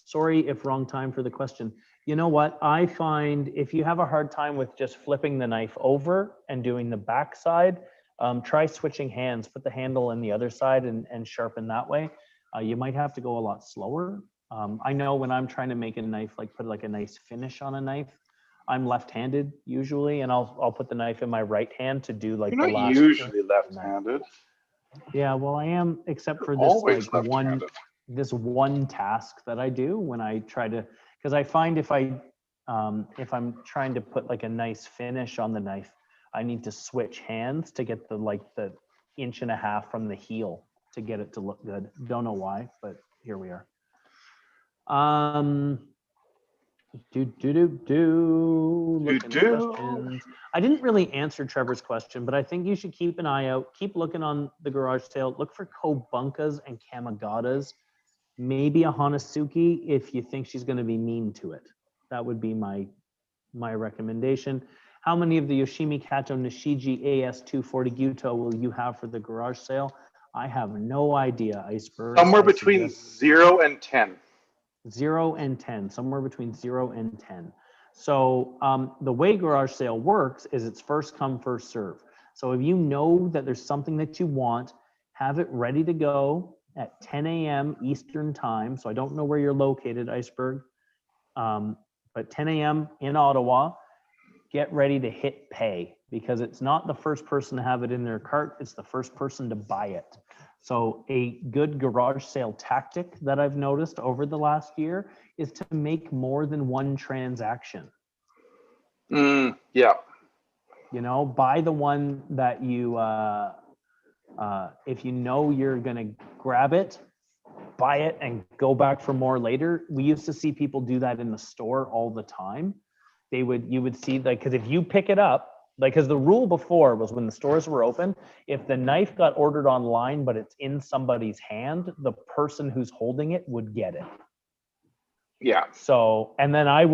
Sorry if wrong time for the question. You know what? I find if you have a hard time with just flipping the knife over and doing the back side, try switching hands, put the handle in the other side and sharpen that way. You might have to go a lot slower. I know when I'm trying to make a knife, like put like a nice finish on a knife, I'm left-handed usually, and I'll put the knife in my right hand to do like You're not usually left-handed. Yeah, well, I am, except for this like one task that I do when I try to, because I find if I'm trying to put like a nice finish on the knife, I need to switch hands to get the 1.5 inches from the heel to get it to look good. Don't know why, but here we are. Questions. I didn't really answer Trevor's question, but I think you should keep an eye out. Keep looking on the garage sale. Look for Kobunkas and Kamagatas. Maybe a Hanasuki if you think she's going to be mean to it. That would be my recommendation. How many of the Yoshimi Kato Nishiji AS240 Gyuto will you have for the garage sale? I have no idea, Iceberg. Somewhere between 0 and 10. 0 and 10, somewhere between 0 and 10. So the way garage sale works is it's first come, first serve. So if you know that there's something that you want, have it ready to go at 10 a.m. Eastern time. So I don't know where you're located, Iceberg, but 10 a.m. in Ottawa, get ready to hit pay. because it's not the first person to have it in their cart, it's the first person to buy it. So a good garage sale tactic that I've noticed over the last year is to make more than one transaction. Yeah. You know, buy the one that you, if you know you're going to grab it, buy it and go back for more later. We used to see people do that in the store all the time. You would see, like, because if you pick it up, like, because the rule before was when the stores were open, if the knife got ordered online but it's in somebody's hand, the person who's holding it would get it. Yeah. So, and then I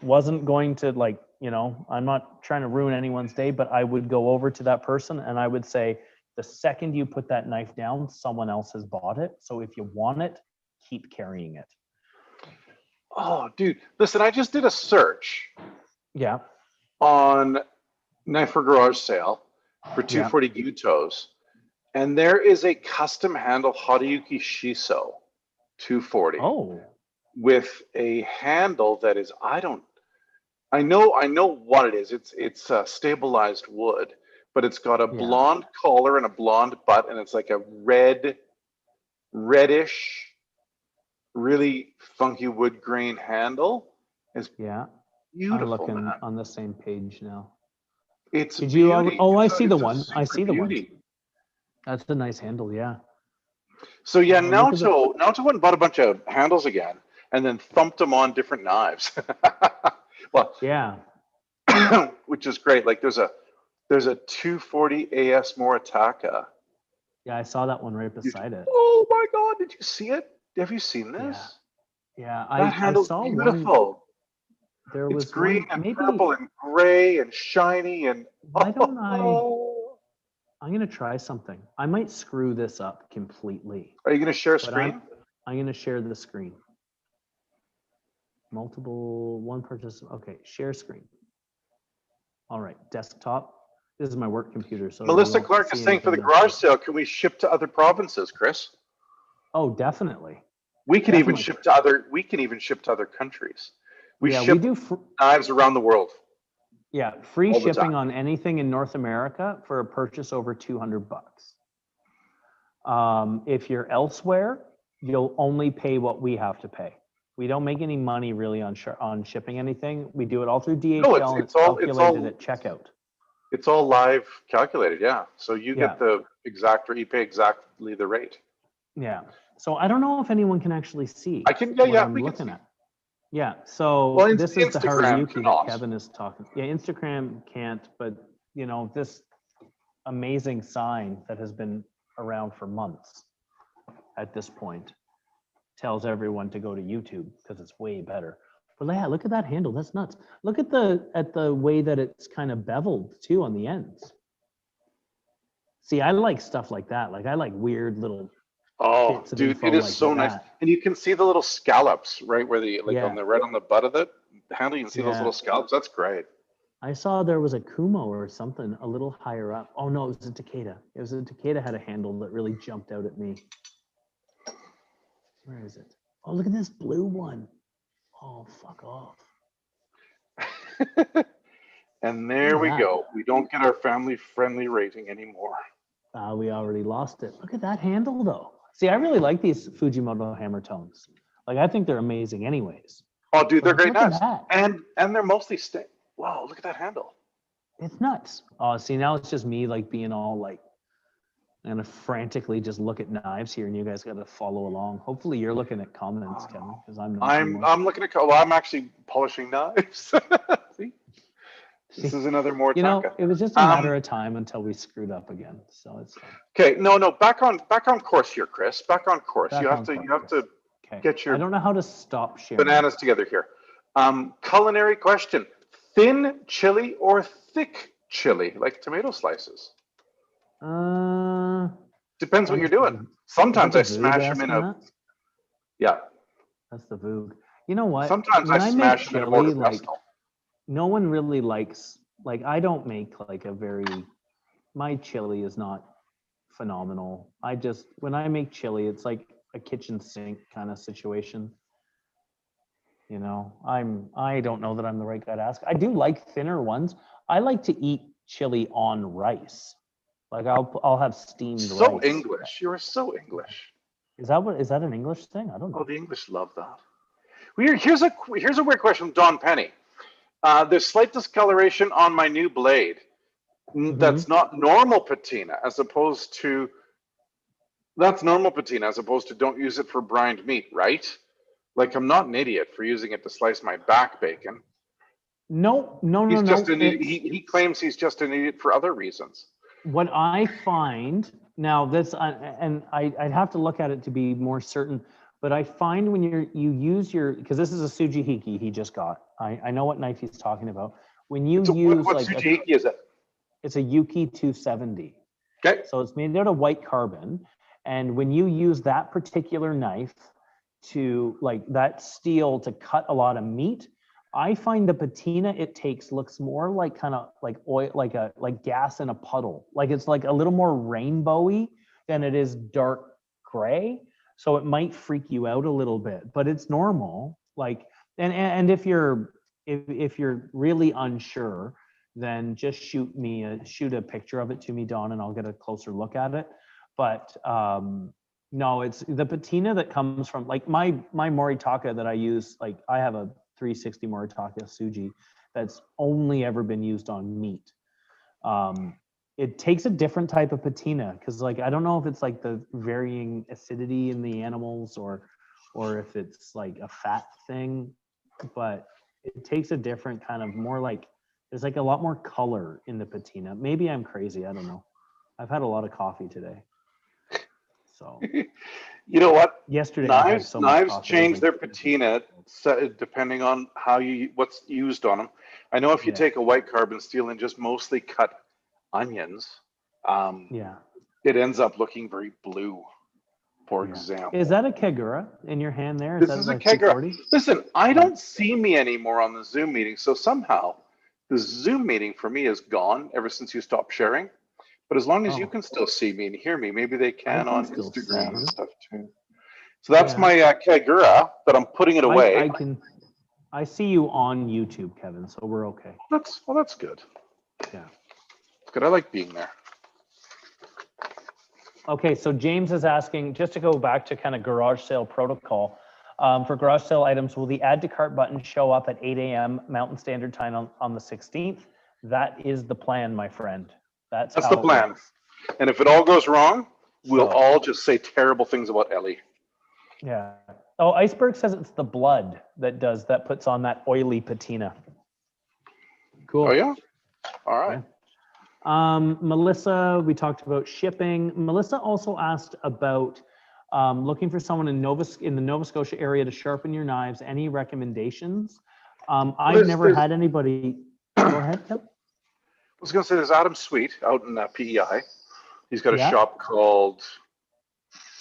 wasn't going to, like, you know, I'm not trying to ruin anyone's day, but I would go over to that person and I would say, the second you put that knife down, someone else has bought it. So if you want it, keep carrying it. Oh, dude, listen, I just did a search. Yeah. On knife for garage sale for 240 Gyutos, and there is a custom handle Hadayuki Shiso 240. Oh. With a handle that is, I know what it is. It's stabilized wood, but it's got a blonde collar and a blonde butt, and it's like a reddish, really funky wood grain handle. It's beautiful. I'm looking man. on the same page now. It's Did beauty. you? Oh, I see the It's one. I see the beauty. one. That's a nice handle. Yeah. So yeah, Naoto went and bought a bunch of handles again, and then thumped them on different knives. Well, yeah, which is great. Like there's a 240 AS Moritaka. Yeah, I saw that one right beside it. Oh my God! Did you see it? Have you seen this? Yeah, that handle's I saw beautiful. One, there was it's green one, and purple and gray and shiny and. Why don't I'm gonna try something. I might screw this up completely. Are you gonna share a screen? I'm gonna share the screen. One participant. Okay, share screen. All right, desktop. This is my work computer. So Melissa Clark is saying for the garage sale, can we ship to other provinces, Chris? Oh, definitely. We can even ship to other. We can even ship to other countries. We do knives around the world. Yeah, free shipping on anything in North America for a purchase over $200. If you're elsewhere, you'll only pay what we have to pay. We don't make any money really on shipping anything. We do it all through DHL, and it's calculated at checkout. It's all live calculated, yeah. So you get the exact, or you pay exactly the rate. Yeah. So I don't know if anyone can actually see. I can, yeah, I'm looking at. Yeah. So this is the Haruyuki that Kevin is talking. Yeah, Instagram can't, but you know, this amazing sign that has been around for months at this point tells everyone to go to YouTube because it's way better. But yeah, look at that handle. That's nuts. Look at the way that it's kind of beveled too on the ends. See, I like stuff like that. Like I like weird little. Oh, dude, it is like so nice. And you can see the little scallops right where on the butt of the handle. You can see those little scallops. That's great. I saw there was a Kumo or something a little higher up. Oh no, it was a Takeda. Takeda had a handle that really jumped out at me. Where is it? Oh, look at this blue one. Oh, fuck off. And there we go. We don't get our family-friendly rating anymore. We already lost it. Look at that handle, though. See, I really like these Fujimoto hammer tones. Like, I think they're amazing anyways. Oh, dude, they're great knives. And they're mostly wow, look at that handle. It's nuts. Oh, see, now it's just me, like, being all, like, I'm going to frantically just look at knives here, and you guys got to follow along. Hopefully you're looking at comments, Kevin, because I'm not. I'm looking at, well, I'm actually polishing knives. See? This is another Moritaka. You know, it was just a matter of time until we screwed up again. So it's okay. No, back on course here, Chris. Back on course. You have to get your. I don't know how to stop sharing. Bananas together here. Culinary question: thin chili or thick chili, like tomato slices? Depends what you're doing. Sometimes I smash them in a. Yeah. That's the Voog. You know what? Sometimes I smash them in a mortar pestle. No one really likes, like, I don't make like my chili is not phenomenal. When I make chili, it's like a kitchen sink kind of situation. You know, I don't know that I'm the right guy to ask. I do like thinner ones. I like to eat chili on rice. Like I'll have steamed So rice. English. You are so English. Is that an English thing? I don't Oh, know. the English love that. Well, here's a weird question from Don Penny. There's slight discoloration on my new blade. Mhm. That's not normal patina, as opposed to don't use it for brined meat, right? Like I'm not an idiot for using it to slice my back bacon. No, no, no, He's just no. an idiot. He claims he's just an idiot for other reasons. What I find now, and I'd have to look at it to be more certain, but I find when you use your, because this is a Sujihiki he just got. I know what knife he's talking about. When you So use what like Sujihiki is it? it's a Yuki 270. Okay. So it's made out of white carbon. And when you use that particular knife to like that steel to cut a lot of meat, I find the patina it takes looks more like kind of like oil, like gas in a puddle. Like it's like a little more rainbowy than it is dark gray. So it might freak you out a little bit, but it's normal. Like and if you're really unsure, then just shoot a picture of it to me, Don, and I'll get a closer look at it. But no, it's the patina that comes from like my Moritaka that I use. Like I have a 360 Moritaka Suji that's only ever been used on meat. It takes a different type of patina because like I don't know if it's like the varying acidity in the animals or if it's like a fat thing, but it takes a different kind of more like there's like a lot more color in the patina. Maybe I'm crazy. I don't know. I've had a lot of coffee today. So You know what? yesterday I had so much Knives coffee. I was change like, their patina depending on what's used on them. I know if you yeah, take a white carbon steel and just mostly cut onions, yeah, it ends up looking very blue. For yeah. Is example, that a Kagura in your hand there? Is this that is a a Kegra. 240? Listen, I Yeah. don't see me anymore on the Zoom meeting, so somehow the Zoom meeting for me is gone ever since you stopped sharing. But as long as you Oh, can still see me and hear me, maybe they I can can on still see Instagram and you. stuff too. So that's Yeah. my Kagura, but I'm putting it away. I see you on YouTube, Kevin, so we're okay. That's good. Yeah. It's good. I like being there. Okay, so James is asking, just to go back to kind of garage sale protocol, for garage sale items, will the add to cart button show up at 8 a.m. Mountain Standard Time on the 16th? That is the plan, my friend. That's That's how the it plan. works. And if it all goes wrong, we'll So, all just say terrible things about Ellie. yeah. Oh, Iceberg says it's the blood that puts on that oily patina. Cool. Oh yeah? All right. Yeah. Melissa, we talked about shipping. Melissa also asked about looking for someone in the Nova Scotia area to sharpen your knives. Any recommendations? I've never had anybody. Go ahead, Kev. I was going to say there's Adam Sweet out in PEI. He's got a Yeah, shop called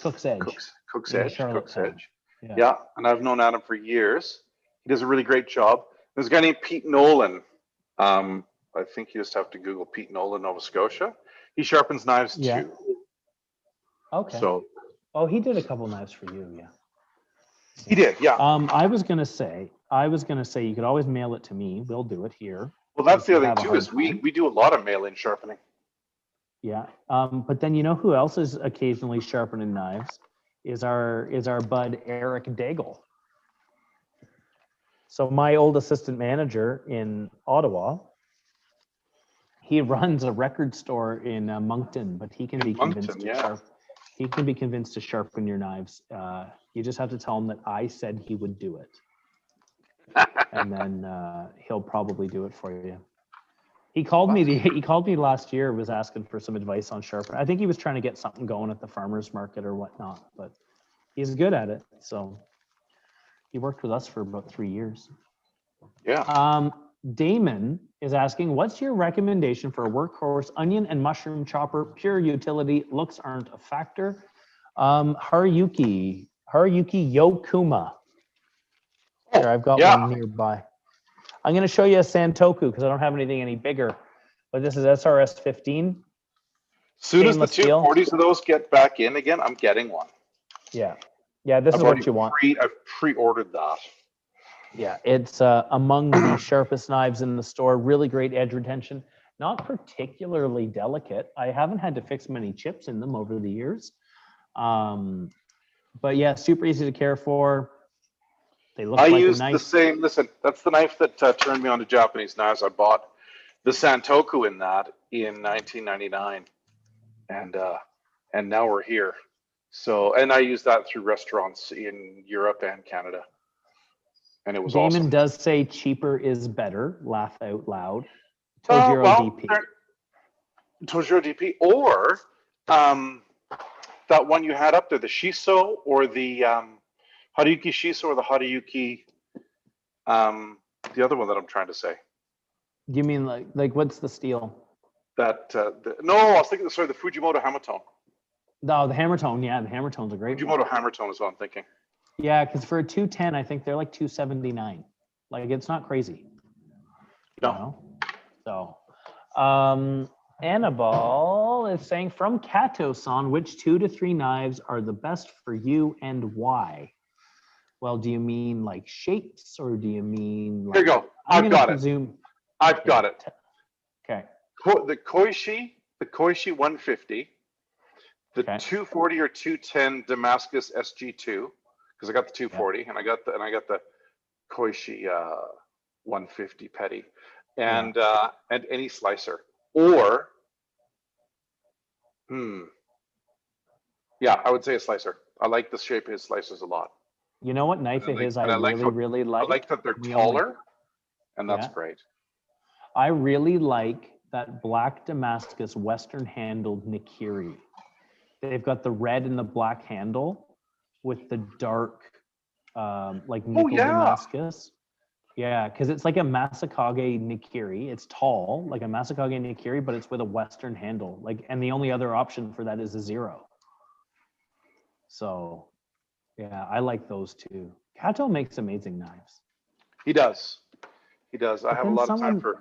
Cook's Edge Cook's in Edge. Charlottetown. Yeah, and I've known Adam for years. He does a really great job. There's a guy named Pete Nolan. I think you just have to Google Pete Nolan, Nova Scotia. He sharpens knives Yeah. too. Okay. So Oh, he did a couple knives for you. Yeah. he did, yeah. I was gonna say you could always mail it to me. We'll do it here. Well, that's if the you other have a thing too, hard is we time. do a lot of mail-in sharpening. Yeah. But then you know who else is occasionally sharpening knives is our bud Eric Daigle. So my old assistant manager in Ottawa, he runs a record store in Moncton, but he can be convinced to sharpen your knives. You just have to tell him that I said he would do it, and then he'll probably do it for you. He called me last year, was asking for some advice on sharpening. I think he was trying to get something going at the farmer's market or whatnot, but he's good at it. So he worked with us for about 3 years. Yeah. Damon is asking, what's your recommendation for a workhorse onion and mushroom chopper? Pure utility, looks aren't a factor. Haruyuki Yokuma. Here, I've got one nearby. I'm going to show you a Santoku because I don't have anything any bigger. But this is SRS 15. Soon as the 240s of those get back in again, I'm getting one. Yeah. Yeah, this is what you want. I've pre-ordered that. Yeah, it's among the sharpest knives in the store. Really great edge retention. Not particularly delicate. I haven't had to fix many chips in them over the years. But yeah, super easy to care for. They look I like a used the nice. same. Listen, that's the knife that turned me on to Japanese knives. I bought the Santoku in that in 1999, and now we're here. So, and I used that through restaurants in Europe and Canada, and it was Damon awesome. does say cheaper is better. Laugh out loud. Tojiro Well, DP. Tojiro DP, or um, that one you had up there, the Shiso or the Hariyuki Shiso or the Hariyuki, the other one that I'm trying to say. You mean like what's the steel? No, I was thinking, sorry, the Fujimoto Hammertone. No, the hammer tone. Yeah, the hammer tone's a great one. Fujimoto Hammertone is what I'm thinking. Yeah, because for a 210, I think they're like 279. Like it's not crazy. No. You know? So, Annabelle is saying from Kato-san, which 2 to 3 knives are the best for you and why? Well, do you mean like shapes or do you mean like? Here you go. I've got it. I've got it. Okay. The Koishi 150, the 240 or 210 Damascus SG2, because I got the 240 and I got the Koishi 150 petty, and any slicer, or yeah, I would say a slicer. I like the shape of his slicers a lot. You know what knife it is I really like? I like that they're taller, and that's great. I really like that black Damascus Western handled Nikiri. They've got the red and the black handle with the dark like nickel Damascus. Yeah, because it's like a Masakage Nikiri. It's tall, like a Masakage Nikiri, but it's with a Western handle. Like, and the only other option for that is a 0. So, yeah, I like those too. Kato makes amazing knives. He does. He does. I have a lot of time for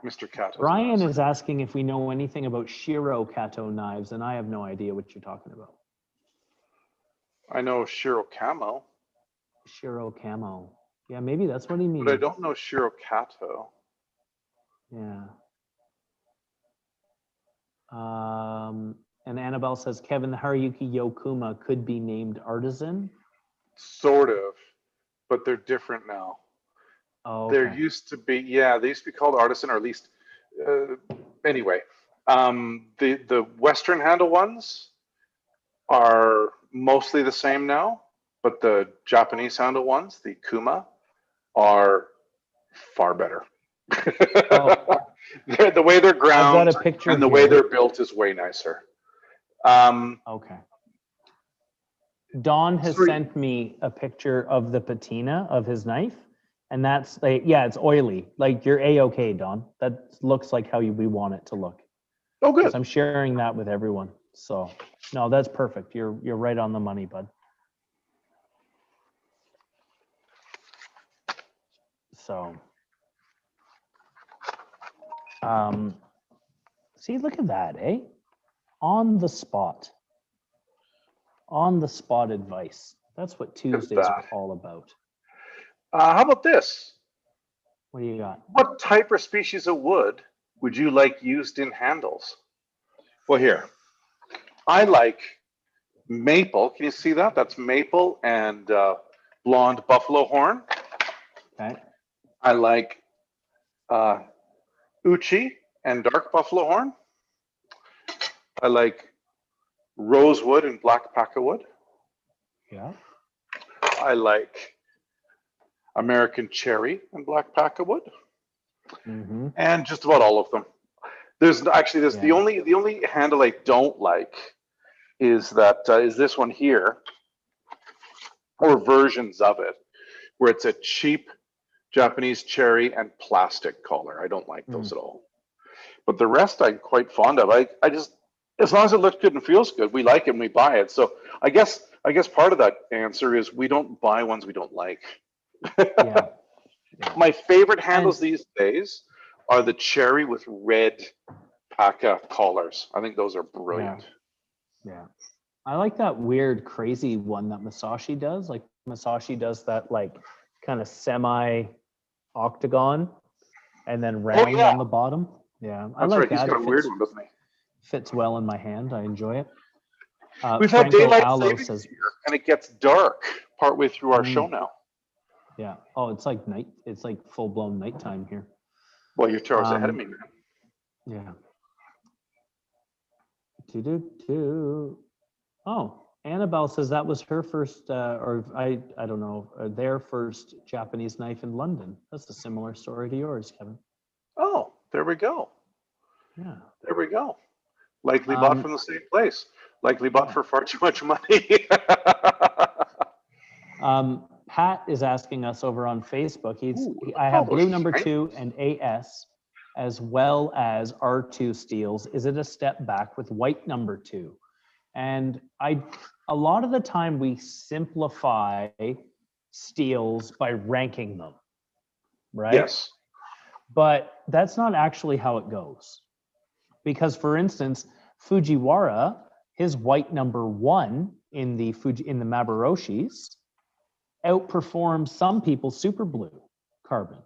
Mr. Kato. Brian is asking if we know anything about Shiro Kato knives, and I have no idea what you're talking about. I know Shiro Camo. Shiro Camo. Yeah, maybe that's what he means. But I don't know Shiro Kato. Yeah. And Annabelle says, Kevin, the Hariyuki Yokuma could be named Artisan. Sort of, but they're different now. Oh, okay. There used to be, they used to be called Artisan, or at least, anyway. The Western handle ones are mostly the same now, but the Japanese handle ones, the Kuma, are far better. The way they're ground, I've got a picture and the way they're built is way nicer. Okay. Don has sent me a picture of the patina of his knife, and that's like, yeah, it's oily. Like you're A-okay, Don. That looks like how we want it to look. Oh, good. I'm sharing that with everyone. So no, that's perfect. You're right on the money, bud. So, see, look at that, eh? On the spot. On the spot advice. That's what Tuesdays are all about. How about this? What do you got? What type or species of wood would you like used in handles? Well, here. I like maple. Can you see that? That's maple and blonde buffalo horn. Okay. I like uchi and dark buffalo horn. I like rosewood and black paca wood. Yeah. I like American cherry and black paca wood. Mm-hmm. And just about all of them. There's the only handle I don't like is this one here, or versions of it, where it's a cheap Japanese cherry and plastic collar. I don't like those at all. But the rest I'm quite fond of. I just, as long as it looks good and feels good, we like it and we buy it. So I guess part of that answer is we don't buy ones we don't like. Yeah. My favorite handles these days are the cherry with red paca collars. I think those are brilliant. Yeah. I like that weird, crazy one that Masashi does. Like Masashi does that like kind of semi-octagon and then round on the bottom. Yeah, I That's like right. He's that. got It a weird one, doesn't he? fits well in my hand. I enjoy it. We've had Franco daylight Allo savings says, here, and it gets dark partway through our show now. yeah. Oh, it's like night. It's like full-blown nighttime here. Well, you're 2 hours ahead of me, man. Yeah. Oh, Annabelle says that was her first, or I don't know, their first Japanese knife in London. That's a similar story to yours, Kevin. Oh, there we go. Yeah. There we go. Likely bought from the same place. Likely bought for far too much money. Pat is asking us over on Facebook. I have blue number 2 and AS, as well as R2 steels. Is it a step back with white number 2? And a lot of the time we simplify steels by ranking them, right? Yes. But that's not actually how it goes. Because for instance, Fujiwara, his white number 1 in the Mabaroshis outperforms some people's super blue carbon.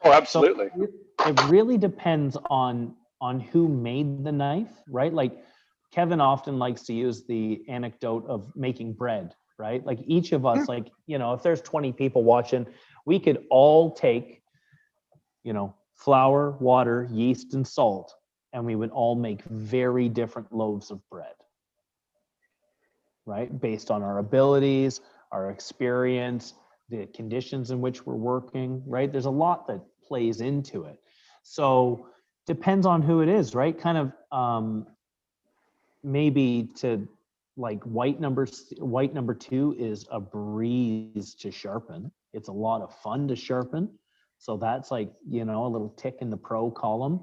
Oh, absolutely. So it really depends on who made the knife, right? Like Kevin often likes to use the anecdote of making bread, right? Like each of us, like, you know, if there's 20 people watching, we could all take, you know, flour, water, yeast, and salt, and we would all make very different loaves of bread, right? Based on our abilities, our experience, the conditions in which we're working, right? There's a lot that plays into it. So depends on who it is, right? Kind of maybe to like white number 2 is a breeze to sharpen. It's a lot of fun to sharpen. So that's like, you know, a little tick in the pro column.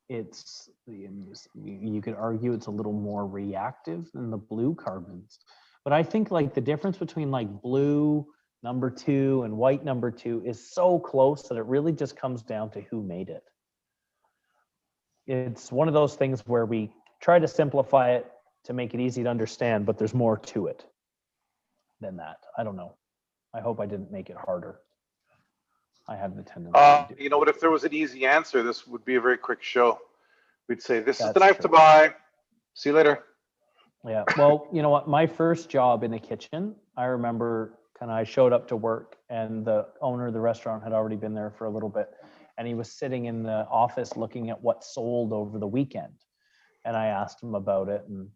You could argue it's a little more reactive than the blue carbons. But I think like the difference between like blue number 2 and white number 2 is so close that it really just comes down to who made it. It's one of those things where we try to simplify it to make it easy to understand, but there's more to it than that. I don't know. I hope I didn't make it harder. I have the tendency to do. You know what? If there was an easy answer, this would be a very quick show. We'd say, this is the That's knife true. to buy. See you later. Yeah. Well, you know what? My first job in a kitchen, I remember I showed up to work and the owner of the restaurant had already been there for a little bit. And he was sitting in the office looking at what sold over the weekend. And I asked him about it. And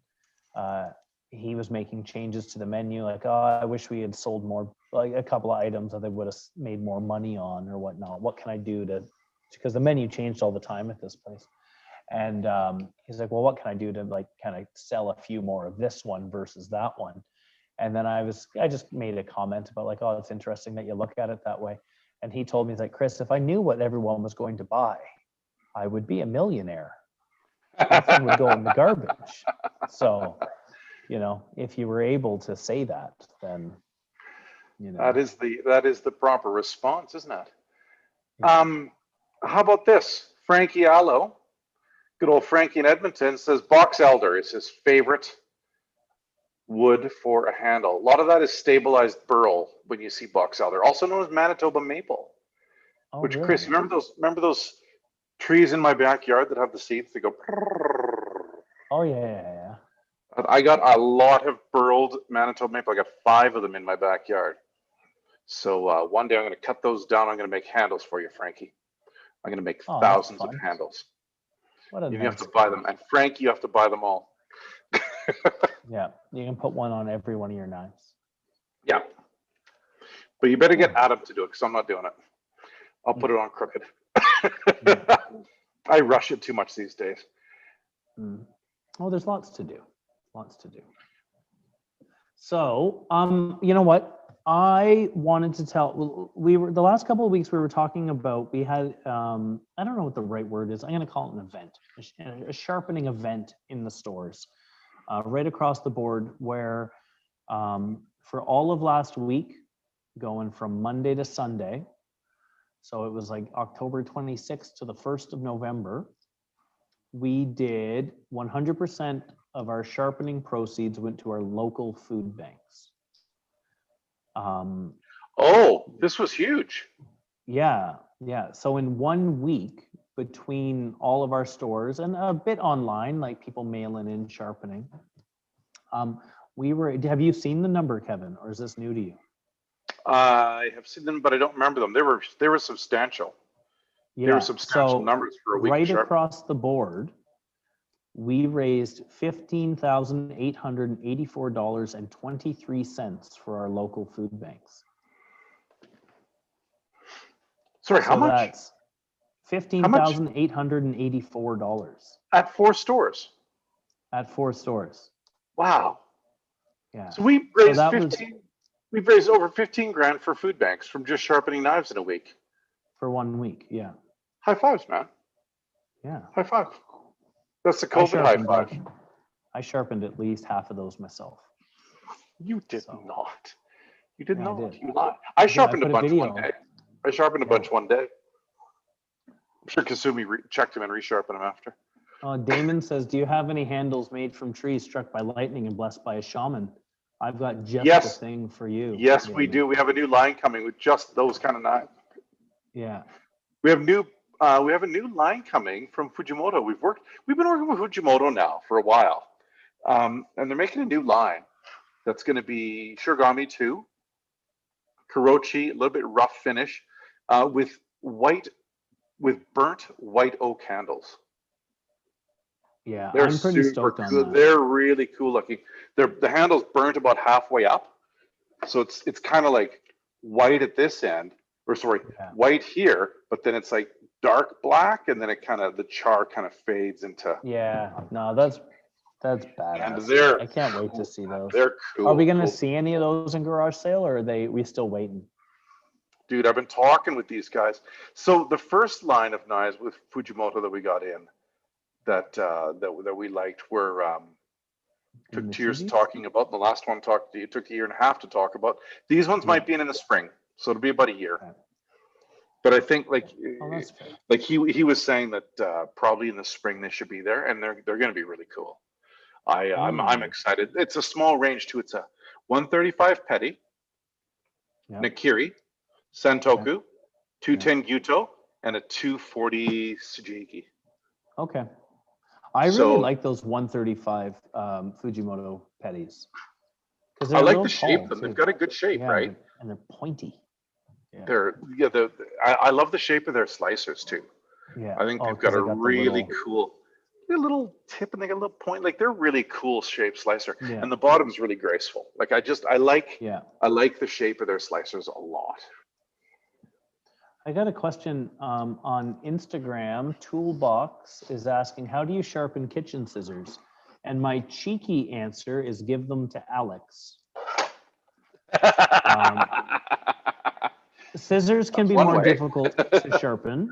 he was making changes to the menu. Like, oh, I wish we had sold more, like a couple of items that they would have made more money on or whatnot. What can I do because the menu changed all the time at this place. And he's like, well, what can I do to like kind of sell a few more of this one versus that one? And then I just made a comment about like, oh, it's interesting that you look at it that way. And he told me, he's like, Chris, if I knew what everyone was going to buy, I would be a millionaire. Nothing would go in the garbage. So, you know, if you were able to say that, then, you know. That is the proper response, isn't it? Yeah. How about this? Frankie Allo, good old Frankie in Edmonton, says box elder is his favorite wood for a handle. A lot of that is stabilized burl when you see box elder, also known as Manitoba maple. Oh, Which, really? Chris, you remember those trees in my backyard that have the seeds that go? Oh yeah. I got a lot of burled Manitoba maple. I got 5 of them in my backyard. So one day I'm going to cut those down. I'm going to make handles for you, Frankie. I'm going to make thousands of handles. You have to buy them. And Frankie, you have to buy them all. Yeah, you can put one on every one of your knives. Yeah. But you better get Adam to do it because I'm not doing it. I'll put it on crooked. I rush it too much these days. Oh, there's lots to do. So, you know what? I wanted to tell, the last couple of weeks we were talking about, we had, I don't know what the right word is. I'm going to call it an event, a sharpening event in the stores, right across the board where for all of last week, going from Monday to Sunday, so it was like October 26th to the 1st of November, we did 100% of our sharpening proceeds went to our local food banks. Oh, this was huge. Yeah, yeah. So in 1 week between all of our stores and a bit online, like people mailing in sharpening, have you seen the number, Kevin, or is this new to you? I have seen them, but I don't remember them. They were substantial. They were Yeah. substantial So numbers for a week of right sharpening. across the board, we raised $15,884.23 for our local food banks. Sorry, how So much? that's How much? $15,884 At 4 stores. at 4 stores. Wow. Yeah. So we So raised that was 15. We've raised over 15 grand for food banks from just sharpening knives in a week. for 1 week. Yeah. High fives, man. Yeah. High five. That's the I COVID high sharpened five. I sharpened at least half of those myself. You did So, not. You did yeah, not. I did. You lied. I sharpened a put a bunch video. one day. I sharpened a Yeah. bunch one day. I'm sure Kasumi checked them and resharpened them after. Damon says, do you have any handles made from trees struck by lightning and blessed by a shaman? I've got just the Yes. thing for you. Yes, we Damon. do. We have a new line coming with just those kind of knives. Yeah. We have a new line coming from Fujimoto. We've been working with Fujimoto now for a while, and they're making a new line that's going to be Shirogami 2, Kurochi, a little bit rough finish, with burnt white oak handles. Yeah, They're I'm pretty super stoked on cool. that. They're really cool looking. The handle's burnt about halfway up, so it's kind of like white at this end, or sorry, Yeah. white here, but then it's like dark black, and then the char kind of fades into. Yeah, no, that's And badass. I can't wait to see those. They're cool. Are we going to see any of those in garage sale, or we still waiting? Dude, I've been talking with these guys. So the first line of knives with Fujimoto that we got in that we liked were took 2 years talking about. The last one it took a year and a half to talk about. These ones might be in the spring, so it'll be about a year. Okay. But I think like he was saying that probably in the spring they should be there, and they're going to be really cool. I'm excited. It's a small range too. It's a 135 Petty, Nakiri, Santoku, 210 Gyuto, and a 240 Sujiki. Okay. I really like those 135 Fujimoto Petties. I like the shape of them. They've got a good shape, right? And they're pointy. Yeah. I love the shape of their slicers too. Yeah. I think they've got a really cool little tip, and they got a little point. Like they're really cool shaped slicer, and the bottom's really graceful. Like I like the shape of their slicers a lot. I got a question on Instagram. Toolbox is asking, how do you sharpen kitchen scissors? And my cheeky answer is give them to Alex. Scissors can be more difficult to sharpen.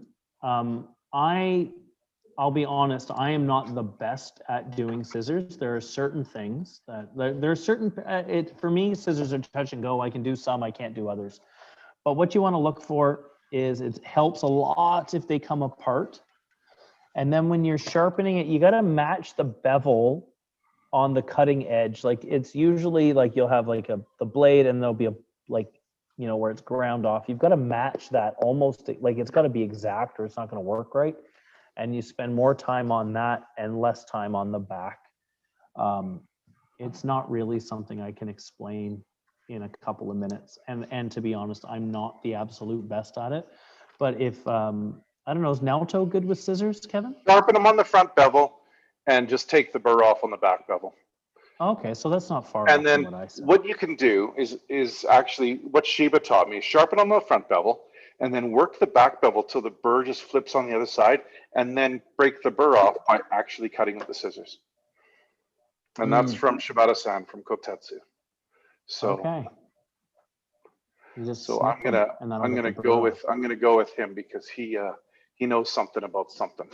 I'll be honest, I am not the best at doing scissors. There are certain things for me, scissors are touch and go. I can do some, I can't do others. But what you want to look for is it helps a lot if they come apart. And then when you're sharpening it, you got to match the bevel on the cutting edge. Like it's usually like you'll have like the blade, and there'll be where it's ground off. You've got to match that almost, like it's got to be exact, or it's not going to work right. And you spend more time on that and less time on the back. It's not really something I can explain in a couple of minutes. And to be honest, I'm not the absolute best at it. But if, I don't know, is Naoto good with scissors, Kevin? Sharpen them on the front bevel and just take the burr off on the back bevel. Okay, so that's not far off from what I said. What you can do is actually what Shiba taught me. Sharpen on the front bevel and then work the back bevel till the burr just flips on the other side, and then break the burr off by actually cutting with the scissors. And that's from Shibata-san from Kotetsu. So I'm gonna go with him because he knows something about something.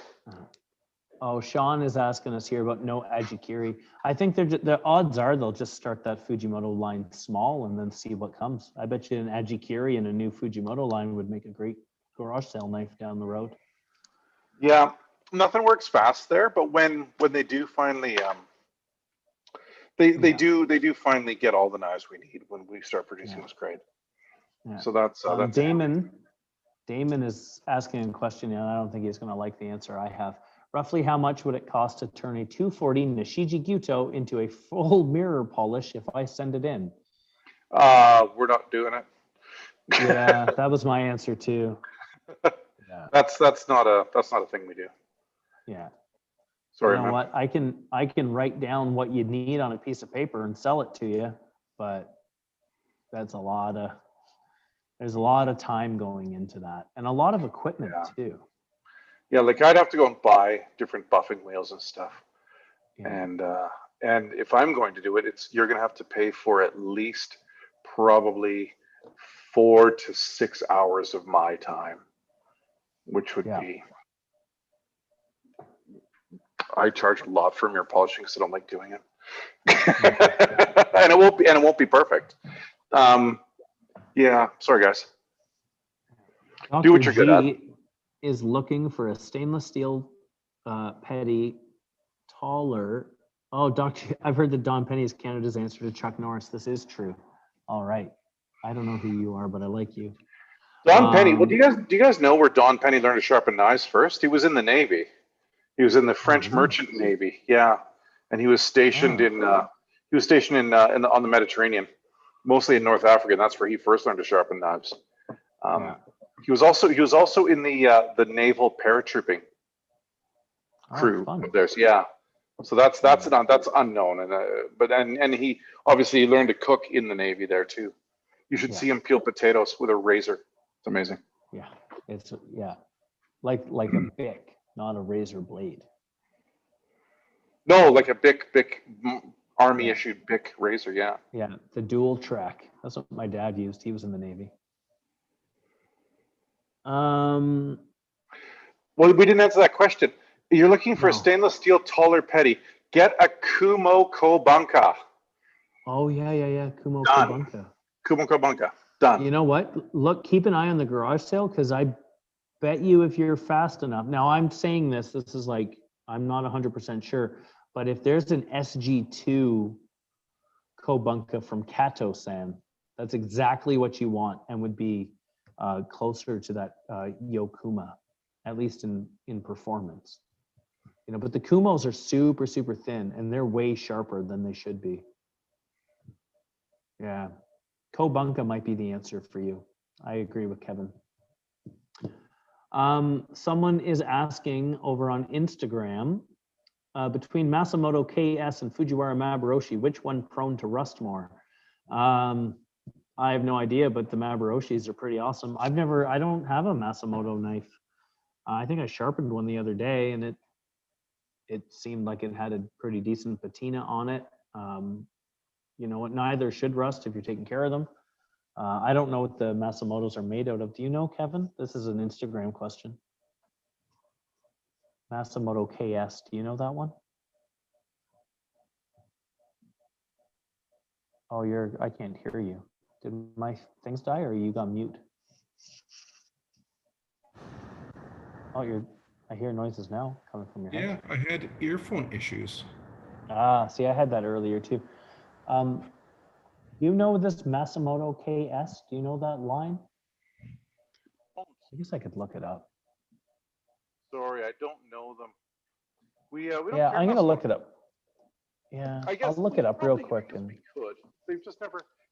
Oh, Sean is asking us here about no Ajikiri. I think the odds are they'll just start that Fujimoto line small and then see what comes. I bet you an Ajikiri and a new Fujimoto line would make a great garage sale knife down the road. Yeah, nothing works fast there, but when they do finally they do finally get all the knives we need when we start producing this grade. Yeah. So that's Damon is asking a question, and I don't think he's going to like the answer I have. Roughly how much would it cost to turn a 240 Nishiji Gyuto into a full mirror polish if I send it in? we're not doing it. Yeah, that was my answer too. Yeah. That's not a thing we do. Yeah. Sorry, You know man. what? I can write down what you'd need on a piece of paper and sell it to you, but that's there's a lot of time going into that and a lot of equipment too. Yeah, like I'd have to go and buy different buffing wheels and stuff. Yeah. And if I'm going to do it, you're going to have to pay for at least probably 4 to 6 hours of my time, which would be. I charge a lot for mirror polishing because I don't like doing it, and it won't be perfect. Yeah, sorry guys. Dr. Do what you're good at. Is looking for a stainless steel petty taller. Oh, Doctor, I've heard that Don Penny is Canada's answer to Chuck Norris. This is true. All right. I don't know who you are, but I like you. Don Penny. Well, do you guys know where Don Penny learned to sharpen knives first? He was in the Navy. He was in the French Merchant Navy. Yeah, and he was stationed on the Mediterranean, mostly in North Africa. And that's where he first learned to sharpen knives. He was also in the naval paratrooping crew of theirs. Yeah, so that's unknown, and he obviously learned to cook in the Navy there too. You should see him peel potatoes with a razor. It's amazing. Yeah, it's like a Bic, not a razor blade. No, like a Bic Army issued Bic razor. Yeah. Yeah, the dual track. That's what my dad used. He was in the Navy. Well, we didn't answer that question. You're looking for a stainless steel taller petty. Get a Kumo Kobanka. Oh yeah. Kumo Kobanka. Kumo Kobanka. Done. You know what? Look, keep an eye on the garage sale because I bet you if you're fast enough. Now I'm saying this is like I'm not 100% sure, but if there's an SG2 Kobunka from Kato-san, that's exactly what you want and would be closer to that Yokuma, at least in performance. You know, but the Kumos are super, super thin and they're way sharper than they should be. Yeah. Kobunka might be the answer for you. I agree with Kevin. Someone is asking over on Instagram, between Masamoto KS and Fujiwara Mabaroshi, which one prone to rust more? I have no idea, but the Mabaroshis are pretty awesome. I don't have a Masamoto knife. I think I sharpened one the other day and it seemed like it had a pretty decent patina on it. You know what, neither should rust if you're taking care of them. I don't know what the Masamotos are made out of. Do you know, Kevin? This is an Instagram question. Masamoto KS, do you know that one? Oh, I can't hear you. Did my things die or you got mute? Oh, I hear noises now coming from your head. Yeah, I had earphone issues. See, I had that earlier too. Do you know this Masamoto KS? Do you know that line? I guess I could look it up. Sorry, I don't know them. We don't. Yeah, I'm gonna look it up. Yeah, I'll look it up real quick. And we could.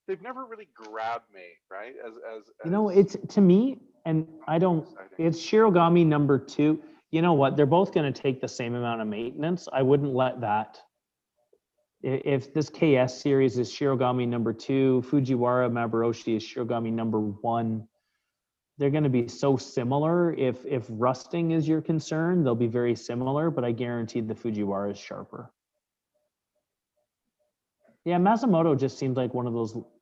They've never really grabbed me, right? As you know, it's to me, and I don't. It's Shirogami number 2. You know what? They're both going to take the same amount of maintenance. I wouldn't let that. If this KS series is Shirogami number 2, Fujiwara Mabaroshi is Shirogami number 1. They're going to be so similar. If rusting is your concern, they'll be very similar, but I guarantee the Fujiwara is sharper. Yeah, Masamoto just seems like one of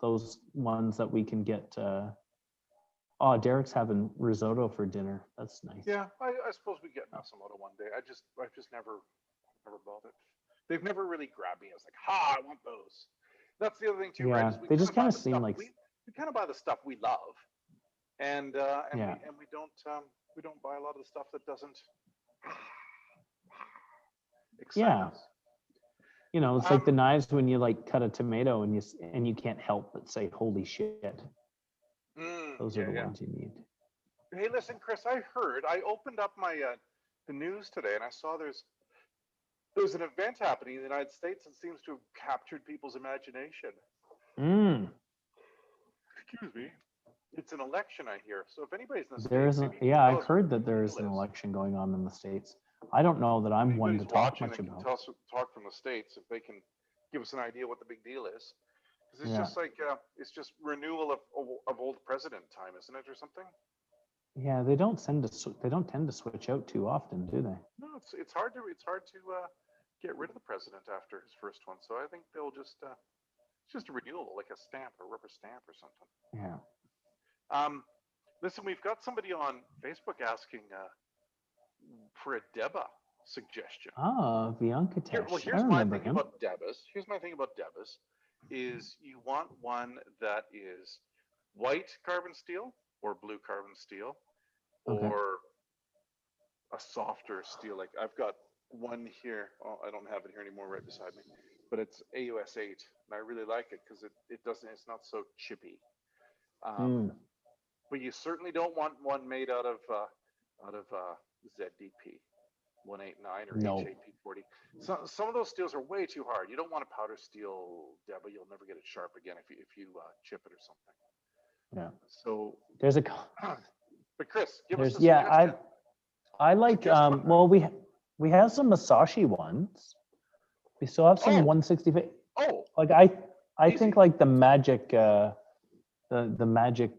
those ones that we can get. Oh, Derek's having risotto for dinner. That's nice. Yeah, I suppose we get Masamoto one day. I've just never bothered. They've never really grabbed me. I was like, ha, I want those. That's the other thing too, right? They just kind of seem like we kind of buy the stuff we love, and we don't buy a lot of the stuff that doesn't excite us. You know, it's like the knives when you like cut a tomato and you can't help but say, "Holy shit!" Those are the ones you need. Hey, listen, Chris, I opened up my the news today, and I saw there's an event happening in the United States that seems to have captured people's imagination. Excuse me. It's an election, I hear. So if anybody's in the There States, isn't. Yeah, I've heard that there is an election going on in the States. I don't know that I'm one to talk much about. Talk from the States if they can give us an idea what the big deal is. Because it's just like it's just renewal of old president time, isn't it, or something? Yeah, they don't tend to switch out too often, do they? No, it's hard to get rid of the president after his first one. So I think they'll just it's just a renewal, like a stamp, a rubber stamp or something. Yeah. Listen, we've got somebody on Facebook asking for a Deba suggestion. Ah, Biancatesh. Well, here's my thing about Debas. Here's my thing about Debas is you want one that is white carbon steel or blue carbon steel or a softer steel. Like I've got one here. Oh, I don't have it here anymore right beside me, but it's AUS 8 and I really like it because it's not so chippy. But you certainly don't want one made out of ZDP 189 or HAP40. So some of those steels are way too hard. You don't want a powder steel Deba. You'll never get it sharp again if you chip it or something. Yeah. So there's a. But Chris, give us a suggestion. I like well we have some Masashi ones. We still have some 165. Oh. Like I think like the magic the magic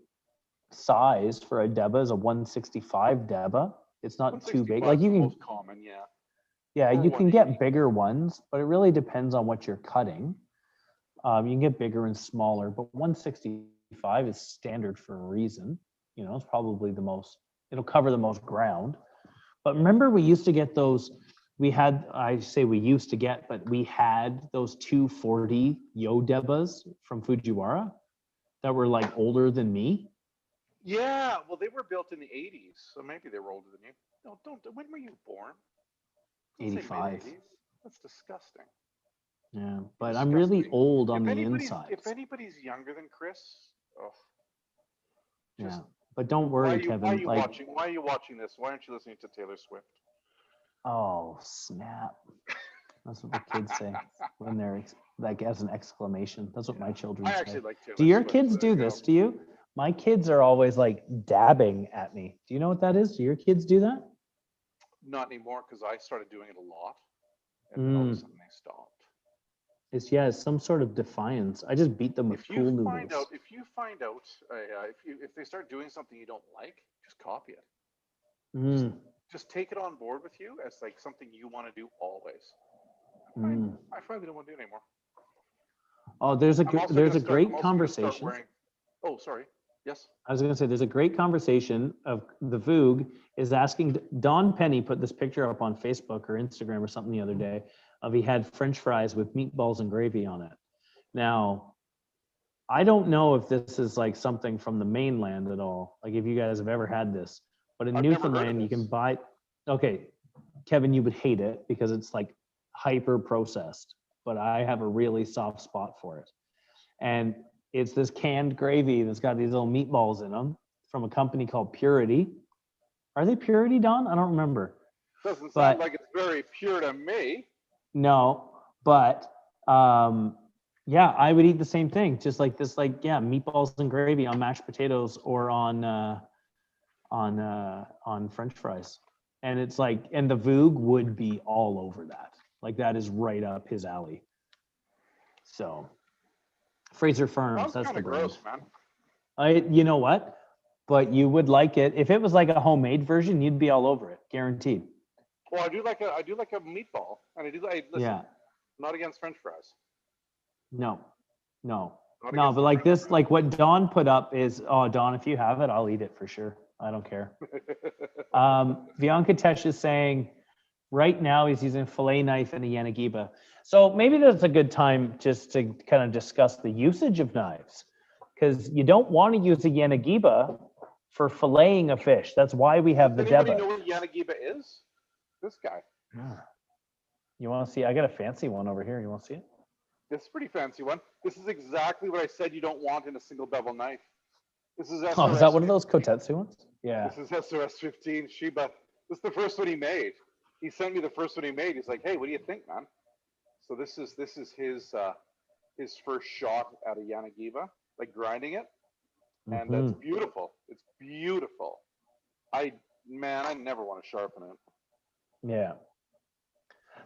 size for a Deba is a 165 Deba. It's not too big. Like you can most common, yeah. Yeah, you can get bigger ones, but it really depends on what you're cutting. You can get bigger and smaller, but 165 is standard for a reason. You know, it's probably it'll cover the most ground. But remember we used to get those, we had those 240 Yo Debas from Fujiwara that were like older than me. Yeah, well, they were built in the 80s, so maybe they were older than you. No, don't. When were you born? 85. That's disgusting. Yeah, but I'm really old on the inside. If anybody's younger than Chris, yeah. But don't worry, Kevin. Why are you watching this? Why aren't you listening to Taylor Swift? Oh, snap. That's what the kids say when they're like as an exclamation. That's what my children say. I actually like Taylor Do your Swift, kids do this to you? My kids are always like dabbing at me. Do you know what that is? Do your kids do that? Not anymore, because I started doing it a lot, and then all of a sudden they stopped. It's some sort of defiance. I just beat them with cool noodles. If you find out, if they start doing something you don't like, just copy it. Just take it on board with you as like something you want to do always. I finally don't want to do it anymore. Oh, there's a great conversation. Oh, sorry. Yes. I was going to say there's a great conversation of the Voog is asking. Don Penny put this picture up on Facebook or Instagram or something the other day of he had French fries with meatballs and gravy on it. Now, I don't know if this is like something from the mainland at all. Like if you guys have ever had this, but in Newfoundland you can buy. Okay, Kevin, you would hate it because it's like hyper processed, but I have a really soft spot for it. And it's this canned gravy that's got these little meatballs in them from a company called Purity. Are they Purity, Don? I don't remember. Doesn't sound like it's very pure to me. No, but yeah, I would eat the same thing. Just like this, meatballs and gravy on mashed potatoes or on French fries. And it's like, and the Voog would be all over that. Like that is right up his alley. So Fraser Farms, that's the brand. Gross, man. You know what? But you would like it. If it was like a homemade version, you'd be all over it, guaranteed. Well, I do like a meatball, and listen, not against French fries. No, but like this, like what Don put up is, Don, if you have it, I'll eat it for sure. I don't care. Biancatesh is saying right now he's using a fillet knife and a Yanagiba. So maybe that's a good time just to kind of discuss the usage of knives, because you don't want to use a Yanagiba for filleting a fish. That's why we have the Deba. Anybody know what Yanagiba is? This guy. Yeah. You want to see? I got a fancy one over here. You want to see it? This is a pretty fancy one. This is exactly what I said you don't want in a single bevel knife. This is Oh, is that SRS one of those Kotetsu ones? Yeah. This is SRS 15 Shiba. This is the first one he made. He sent me the first one he made. He's like, hey, what do you think, man? So this is his first shot at a Yanagiba, like grinding it, and it's beautiful. It's beautiful. I never want to sharpen it. Yeah.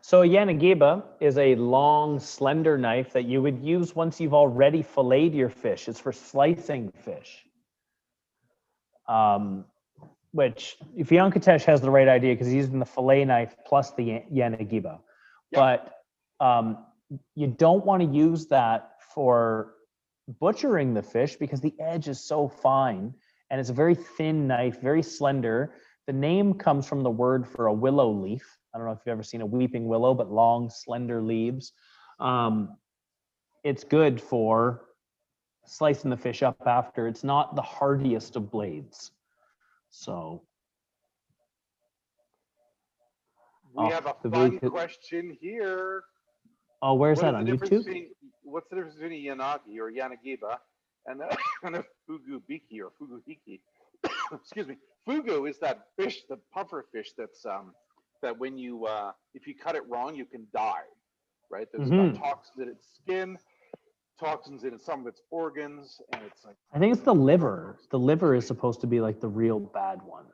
So a Yanagiba is a long, slender knife that you would use once you've already filleted your fish. It's for slicing fish. Which Venkatesh has the right idea because he's using the fillet knife plus the Yanagiba. Yep. But you don't want to use that for butchering the fish because the edge is so fine and it's a very thin knife, very slender. The name comes from the word for a willow leaf. I don't know if you've ever seen a weeping willow, but long, slender leaves. It's good for slicing the fish up after. It's not the hardiest of blades. So we have a fun question here. Oh, where's that on YouTube? What's the difference between a Yanagi or Yanagiba and a Fugubiki or Fuguhiki? Excuse me. Fugu is that fish, the puffer fish that's that when you if you cut it wrong, you can die. Right? There's got toxins in its skin, toxins in some of its organs, and it's like I think it's the liver. The liver is supposed to be like the real bad one.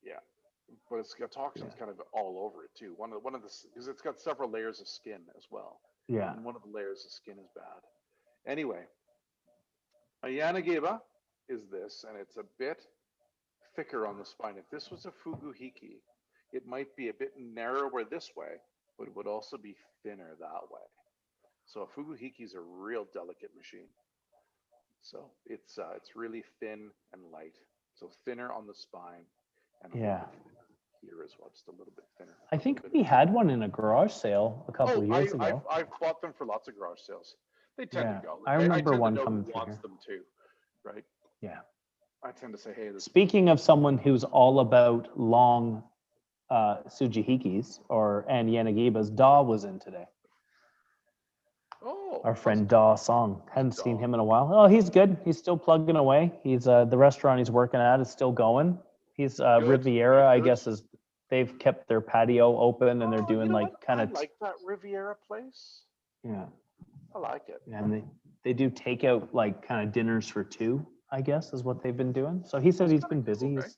Yeah, but it's got toxins kind of all over it too. One of the because it's got several layers of skin as well. Yeah. And one of the layers of skin is bad. Anyway, a Yanagiba is this, and it's a bit thicker on the spine. If this was a Fuguhiki, it might be a bit narrower this way, but it would also be thinner that way. So a Fuguhiki is a real delicate machine. So it's really thin and light. So thinner on the spine, and here as well, just a little bit thinner. I think we had one in a garage sale a couple of years ago. I've bought them for lots of garage sales. They tend to go. I remember one to know coming who through wants here. them too, right? Yeah. I tend to say, hey. Speaking of someone who's all about long Tsujihikis and Yanagibas, Daw was in today. Oh, our friend Daw Song. Hadn't seen him in a while. Oh, he's good. He's still plugging away. He's the restaurant he's working at is still going. He's Riviera, I guess, they've kept their patio open and they're doing kind of. I like that Riviera place. Yeah. I like it. And they do takeout kind of dinners for two, I guess, is what they've been doing. So he said he's been busy. Cool, right?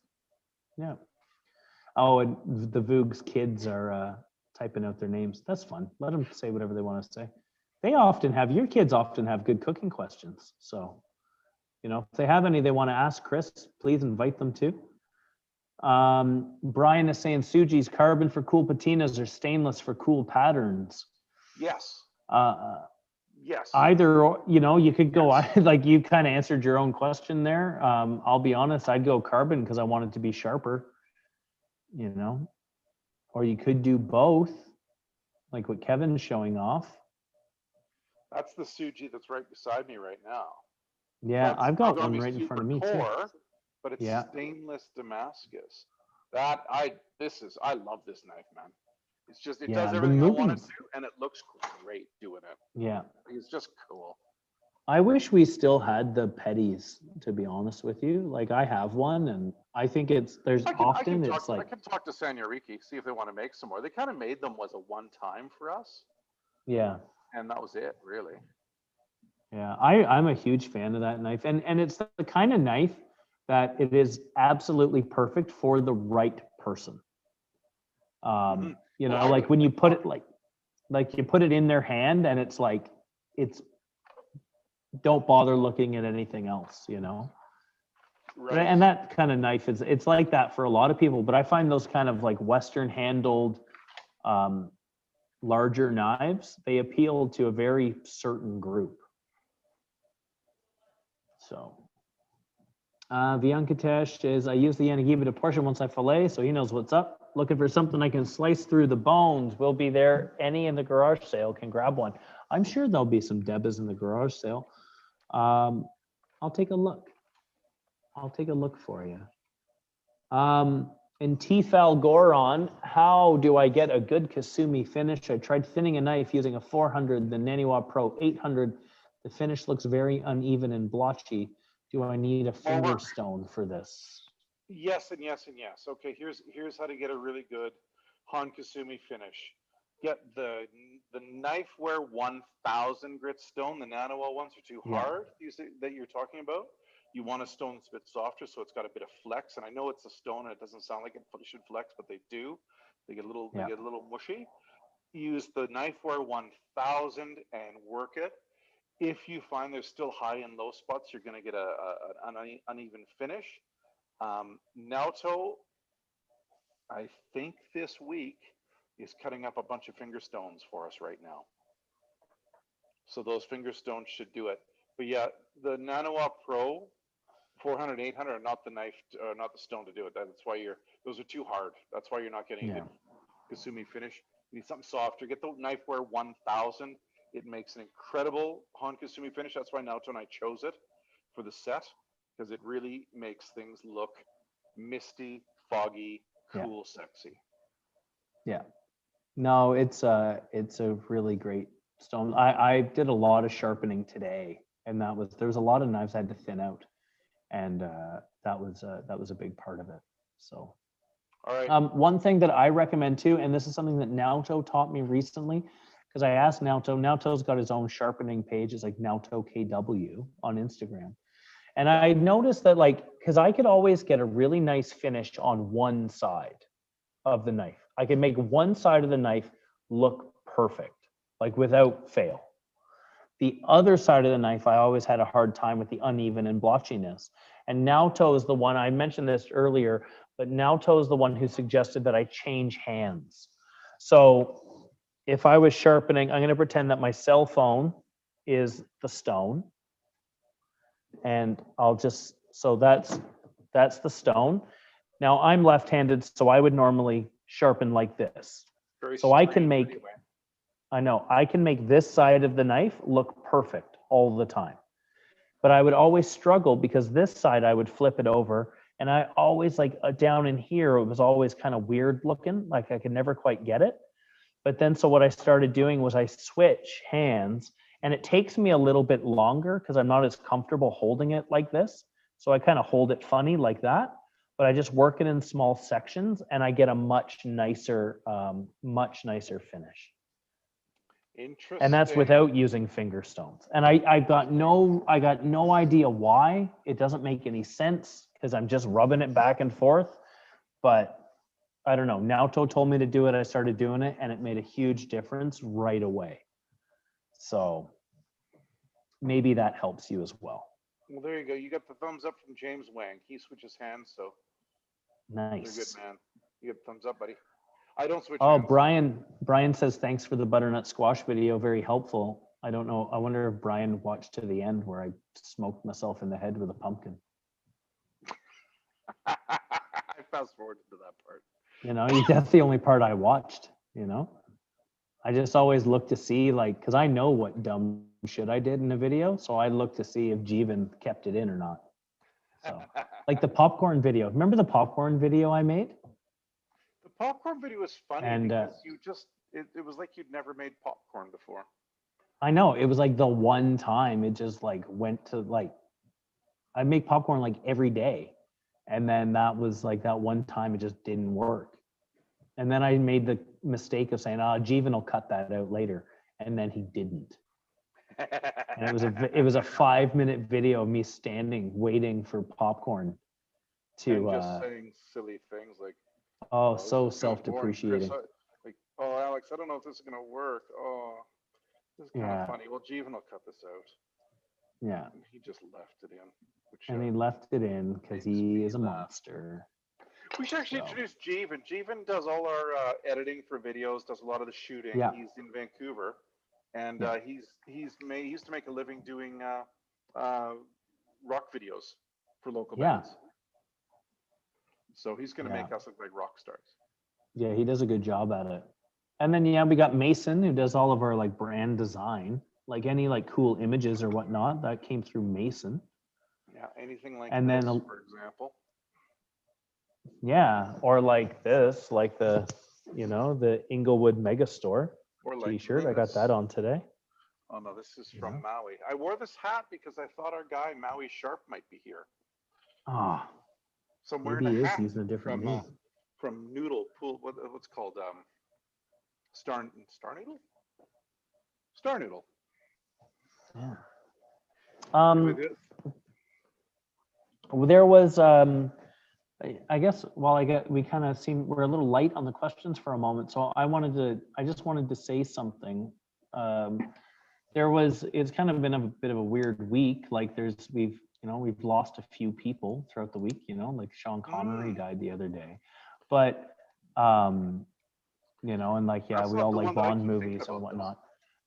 Yeah. Oh, and the Voog's kids are typing out their names. That's fun. Let them say whatever they want to say. Your kids often have good cooking questions. So, if they have any they want to ask Chris, please invite them too. Brian is saying Suji's carbon for cool patinas or stainless for cool patterns. Yes. Yes. Either, you could go, like you kind of answered your own question there. I'll be honest, I'd go carbon because I want it to be sharper, or you could do both, like what Kevin's showing off. That's the Suji that's right beside me right now. Yeah, I've got one right in front of me too. But it's stainless Damascus. I love this knife, man. It's just, it does everything I want it to, and it looks great doing it. Yeah. It's just cool. I wish we still had the petties, to be honest with you. Like I have one, and I think I can talk to Sanyoriki, see if they want to make some more. They kind of made them as a one-time for us. Yeah. And that was it, really. Yeah, I'm a huge fan of that knife. And it's the kind of knife that it is absolutely perfect for the right person. Like when you put it like you put it in their hand and it's don't bother looking at anything else, Right. And that kind of knife it's like that for a lot of people, but I find those kind of like Western handled larger knives, they appeal to a very certain group. So Venkatesh is, I use the Yanagiba to portion once I fillet, so he knows what's up. Looking for something I can slice through the bones. We'll be there. Any in the garage sale can grab one. I'm sure there'll be some Debas in the garage sale. I'll take a look. For you. In Tefal Goron, how do I get a good Kasumi finish? I tried thinning a knife using a 400, the Naniwa Pro 800. The finish looks very uneven and blotchy. do I need a More finger work. stone for this? Yes and yes and yes. Okay, here's how to get a really good Hankasumi finish. Get the Knifeware 1000 grit stone. The nano ones are too Yeah. hard. That you're talking about. You want a stone that's a bit softer, so it's got a bit of flex. And I know it's a stone, and it doesn't sound like it should flex, but they do. They get a little Yeah. they get a little mushy. Use the Knifeware 1000 and work it. If you find there's still high and low spots, you're going to get an uneven finish. Naoto, I think this week is cutting up a bunch of finger stones for us right now. So those finger stones should do it. But yeah, the Nanoa Pro 400, 800 are not the knife, not the stone to do it. That's why those are too hard. That's why you're not getting a good Kasumi finish. You need something softer. Get the Knifeware 1000. It makes an incredible Han Kasumi finish. That's why Naoto and I chose it for the set, because it really makes things look misty, foggy, cool, sexy. Yeah. No, it's a really great stone. I did a lot of sharpening today, and there was a lot of knives I had to thin out, and that was a big part of it. So, all right. One thing that I recommend too, and this is something that Naoto taught me recently, because I asked Naoto. Naoto's got his own sharpening page. It's like Naoto KW on Instagram. And I noticed that, like, because I could always get a really nice finish on one side of the knife. I could make one side of the knife look perfect, like without fail. The other side of the knife, I always had a hard time with the uneven and blotchiness. And Naoto is the one, I mentioned this earlier, but Naoto is the one who suggested that I change hands. So if I was sharpening, I'm going to pretend that my cell phone is the stone. And I'll just, so that's the stone. Now I'm left-handed, so I would normally sharpen like this. So I can make, anyway. I know, I can make this side of the knife look perfect all the time. But I would always struggle because this side I would flip it over, and I always, like, down in here, it was always kind of weird looking, like I could never quite get it. But then, so what I started doing was I switch hands, and it takes me a little bit longer because I'm not as comfortable holding it like this. So I kind of hold it funny like that, but I just work it in small sections, and I get a much nicer finish. Interesting. And that's without using finger stones. And I got no idea why. It doesn't make any sense because I'm just rubbing it back and forth. But I don't know. Naoto told me to do it. I started doing it, and it made a huge difference right away. So maybe that helps you as well. Well, there you go. You got the thumbs up from James Wang. He switches hands, so nice. You're good, man. You get thumbs up, buddy. I don't switch Oh, hands. Brian says, thanks for the butternut squash video. Very helpful. I don't know. I wonder if Brian watched to the end where I smoked myself in the head with a pumpkin. I fast forwarded to that part. You know, that's the only part I watched, you know? I just always look to see, like, because I know what dumb shit I did in a video, so I look to see if Jeevan kept it in or not. So, like the popcorn video. Remember the popcorn video I made? The popcorn video was funny and, because it was like you'd never made popcorn before. I know. It was like the one time it just, like, went to, like, I make popcorn like every day. And then that was like that one time it just didn't work. And then I made the mistake of saying, Jeevan will cut that out later. And then he didn't. And it was a 5-minute video of me standing, waiting for popcorn to and just saying silly things like, so self-depreciating. Like, oh, Alex, I don't know if this is gonna work. Oh, this is kind of funny. Well, Jeevan will cut this out. Yeah. And he just left it in. And he left it in because he is a monster. We should actually introduce Jeevan. Jeevan does all our editing for videos, does a lot of the shooting. Yeah. He's in Vancouver, and he used to make a living doing rock videos for local bands. So he's going to make us look like rock stars. Yeah, he does a good job at it. And then we got Mason, who does all of our, like, brand design, like any, like, cool images or whatnot that came through Mason. Yeah, anything like and this, then, for example. Yeah, or like this, like the Inglewood Megastore or like t-shirt. I got that on today. Oh no, this is from Maui. I wore this hat because I thought our guy Maui Sharp might be here. Ah, So I'm maybe wearing he a is hat using a different name. from Noodle Pool. What's called Star Noodle? Star Noodle. Yeah. Anyway, There was, I guess, while we kind of we're a little light on the questions for a moment, so I just wanted to say something. It's kind of been a bit of a weird week. Like we've lost a few people throughout the week, like Sean Connery died the other day, but, and like, yeah, That's we not all the like one that I Bond keep thinking movies and about, whatnot.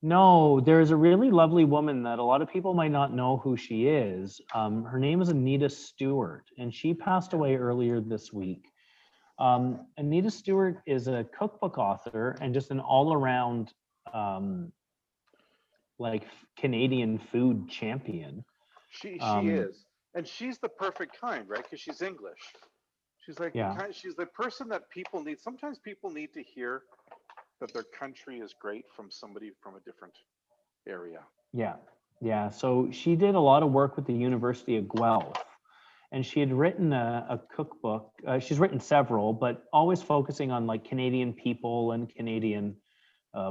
No, there's a really lovely woman that a lot of people might not know who she is. Her name is Anita Stewart, and she passed away earlier this week. Anita Stewart is a cookbook author and just an all-around like Canadian food champion. She is, and she's the perfect kind, right? Because she's English. She's like Yeah. she's the person that people need. Sometimes people need to hear that their country is great from somebody from a different area. Yeah. So she did a lot of work with the University of Guelph, and she had written a cookbook. She's written several, but always focusing on like Canadian people and Canadian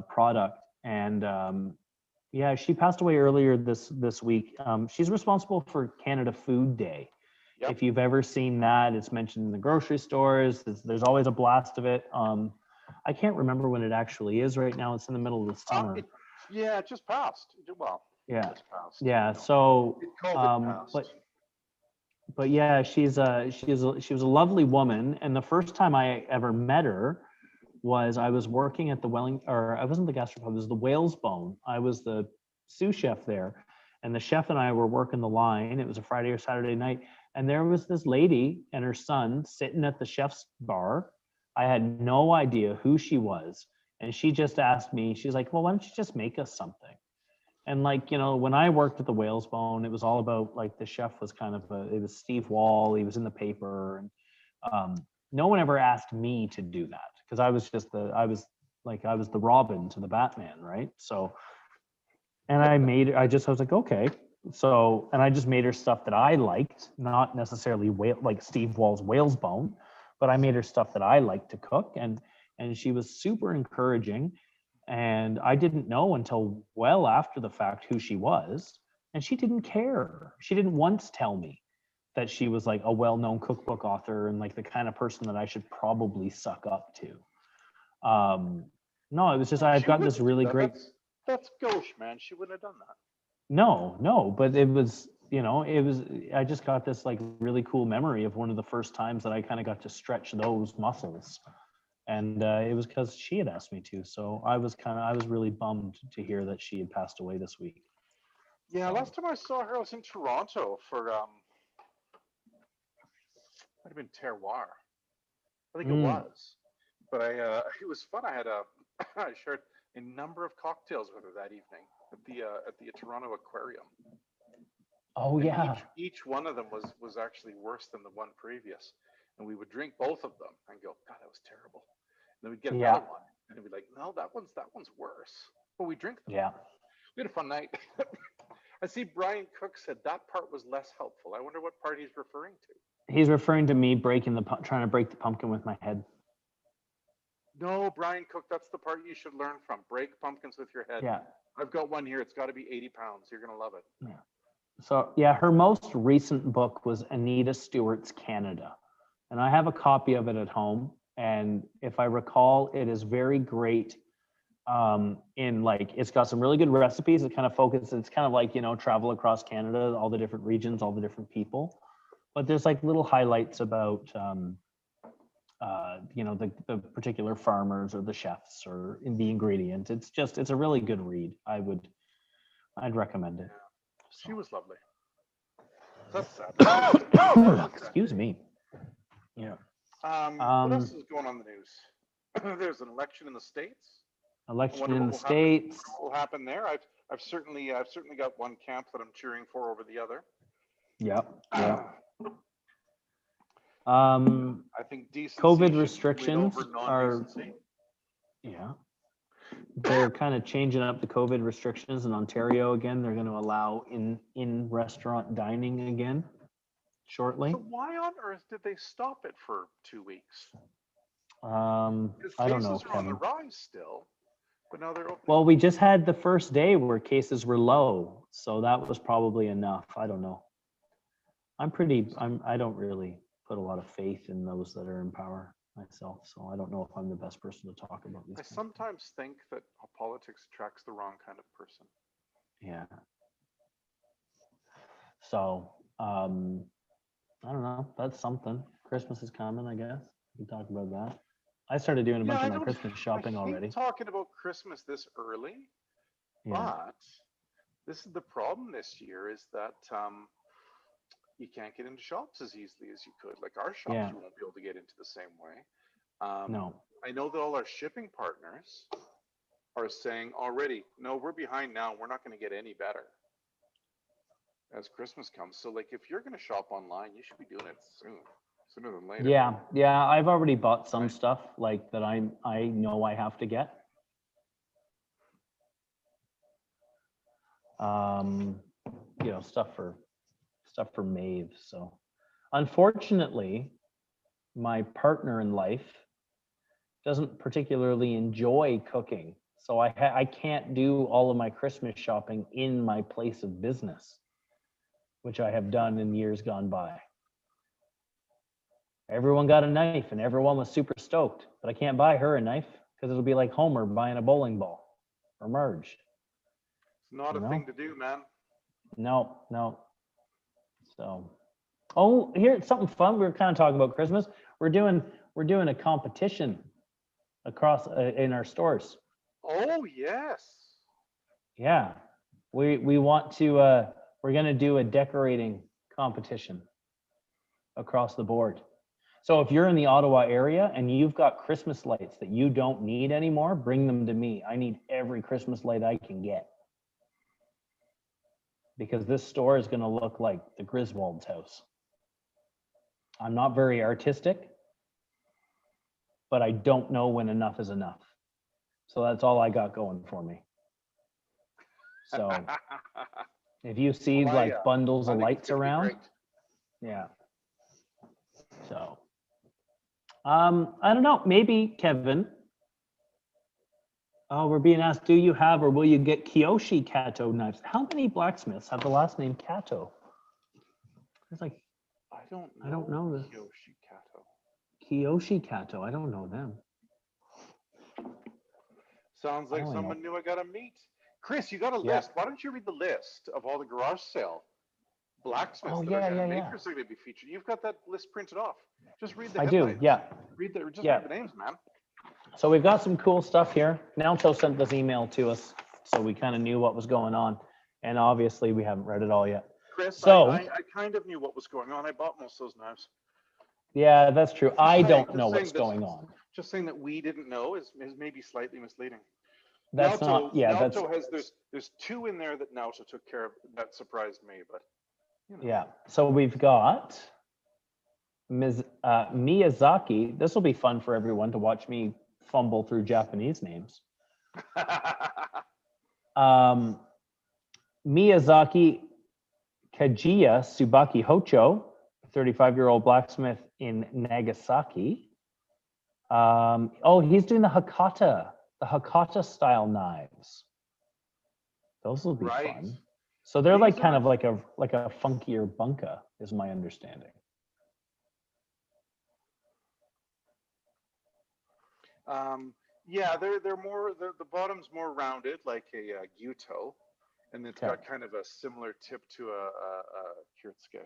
product. And yeah, she passed away earlier this week. She's responsible for Canada Food Day. Yep. If you've ever seen that, it's mentioned in the grocery stores. There's always a blast of it. I can't remember when it actually is right now. It's in the middle of the summer. It just passed. Well, Yeah. just passed. Yeah. So, It called it passed. but yeah, she was a lovely woman. And the first time I ever met her was I was working at the I wasn't the gastropub, it was the Whale's Bone. I was the sous chef there, and the chef and I were working the line. It was a Friday or Saturday night, and there was this lady and her son sitting at the chef's bar. I had no idea who she was, and she just asked me. She's like, "Well, why don't you just make us something?" And like, when I worked at the Whale's Bone, it was all about like the chef was it was Steve Wall. He was in the paper, and no one ever asked me to do that because I was the Robin to the Batman, right? So, and I was like, okay. So, and I just made her stuff that I liked, not necessarily like Steve Wall's Whale's Bone, but I made her stuff that I liked to cook, and she was super encouraging. And I didn't know until well after the fact who she was, and she didn't care. She didn't once tell me that she was like a well-known cookbook author and like the kind of person that I should probably suck up to. No, it was just I've got this really great. That's gauche, man. She wouldn't have done that. No, but it was I just got this like really cool memory of one of the first times that I kind of got to stretch those muscles, and it was because she had asked me to. So I was really bummed to hear that she had passed away this week. Yeah, last time I saw her, I was in Toronto for might have been Terroir. I think it was, but it was fun. I shared a number of cocktails with her that evening at the Toronto Aquarium. Oh, and yeah. Each one of them was actually worse than the one previous, and we would drink both of them and go, God, that was terrible. And then we'd get another one, and it'd be like, no, that one's worse. But we drink them. Yeah. We had a fun night. I see Brian Cook said that part was less helpful. I wonder what part he's referring to. He's referring to me trying to break the pumpkin with my head. No, Brian Cook, that's the part you should learn from. Break pumpkins with your head. Yeah. I've got one here. It's got to be 80 pounds. You're going to love it. Yeah. So, yeah, her most recent book was Anita Stewart's Canada. And I have a copy of it at home. And if I recall, it is very great. In like, it's got some really good recipes. It kind of focuses, it's kind of like, travel across Canada, all the different regions, all the different people. But there's like little highlights about, the particular farmers or the chefs or in the ingredient. It's a really good read. I'd recommend it. So. She was lovely. That's sad. Excuse me. Yeah. What else is going on in the news? There's an election in the States. Election in the States. What will happen there? I've certainly got one camp that I'm cheering for over the other. Yep. I think decency COVID restrictions are. Yeah. they're kind of changing up the COVID restrictions in Ontario again. They're going to allow in restaurant dining again shortly. So why on earth did they stop it for 2 weeks? Because I don't know, cases are on the Kevin. rise still, but now they're open. Well, we just had the first day where cases were low, so that was probably enough. I don't know. I don't really put a lot of faith in those that are in power myself, so I don't know if I'm the best person to talk about these I things. sometimes think that politics attracts the wrong kind of person. Yeah. So, I don't know. That's something. Christmas is coming, I guess. We can talk about that. I started doing a bunch of my Christmas shopping already. Talking about Christmas this early, but this is the problem this year is that you can't get into shops as easily as you could. Like our shops, you won't be able to get into the same way. No. I know that all our shipping partners are saying already, no, we're behind now. We're not going to get any better as Christmas comes. So like if you're going to shop online, you should be doing it sooner than later. Yeah. I've already bought some stuff like that I know I have to get. Stuff for Maeve. So unfortunately, my partner in life doesn't particularly enjoy cooking. So I can't do all of my Christmas shopping in my place of business, which I have done in years gone by. Everyone got a knife and everyone was super stoked, but I can't buy her a knife because it'll be like Homer buying a bowling ball or Marge. It's not a thing to do, man. No. So, here's something fun. We were kind of talking about Christmas. We're doing a competition across in our stores. Oh yes. Yeah, we want to. We're gonna do a decorating competition across the board. So if you're in the Ottawa area and you've got Christmas lights that you don't need anymore, bring them to me. I need every Christmas light I can get. Because this store is going to look like the Griswold's house. I'm not very artistic, but I don't know when enough is enough. So that's all I got going for me. So if you see bundles of lights around, yeah. So I don't know, maybe Kevin. Oh, we're being asked, do you have or will you get Kiyoshi Kato knives? How many blacksmiths have the last name Kato? It's like, I don't know this. Kiyoshi Kato, I don't know them. Sounds like someone new I gotta meet. Chris, you got a list. Why don't you read the list of all the garage sale blacksmiths makers are going to be featured? You've got that list printed off. Just read the headlines. Read the names, man. So we've got some cool stuff here. Nalto sent this email to us, so we kind of knew what was going on. And obviously we haven't read it all yet. Chris, so, I kind of knew what was going on. I bought most of those knives. Yeah, that's true. I don't know what's going on. Just saying that we didn't know is maybe slightly misleading. That's not, yeah. Naoto has, there's two in there that Naoto took care of that surprised me, but. You know. Yeah, so we've got Miyazaki. This will be fun for everyone to watch me fumble through Japanese names. Miyazaki Kajiya Tsubaki Hocho, 35-year-old blacksmith in Nagasaki. He's doing the Hakata style knives. Those will be fun. So they're like kind of like a funkier bunka, is my understanding. Yeah, they're more the bottom's more rounded, like a gyuto, and it's got kind of a similar tip to a Kyurtsuke.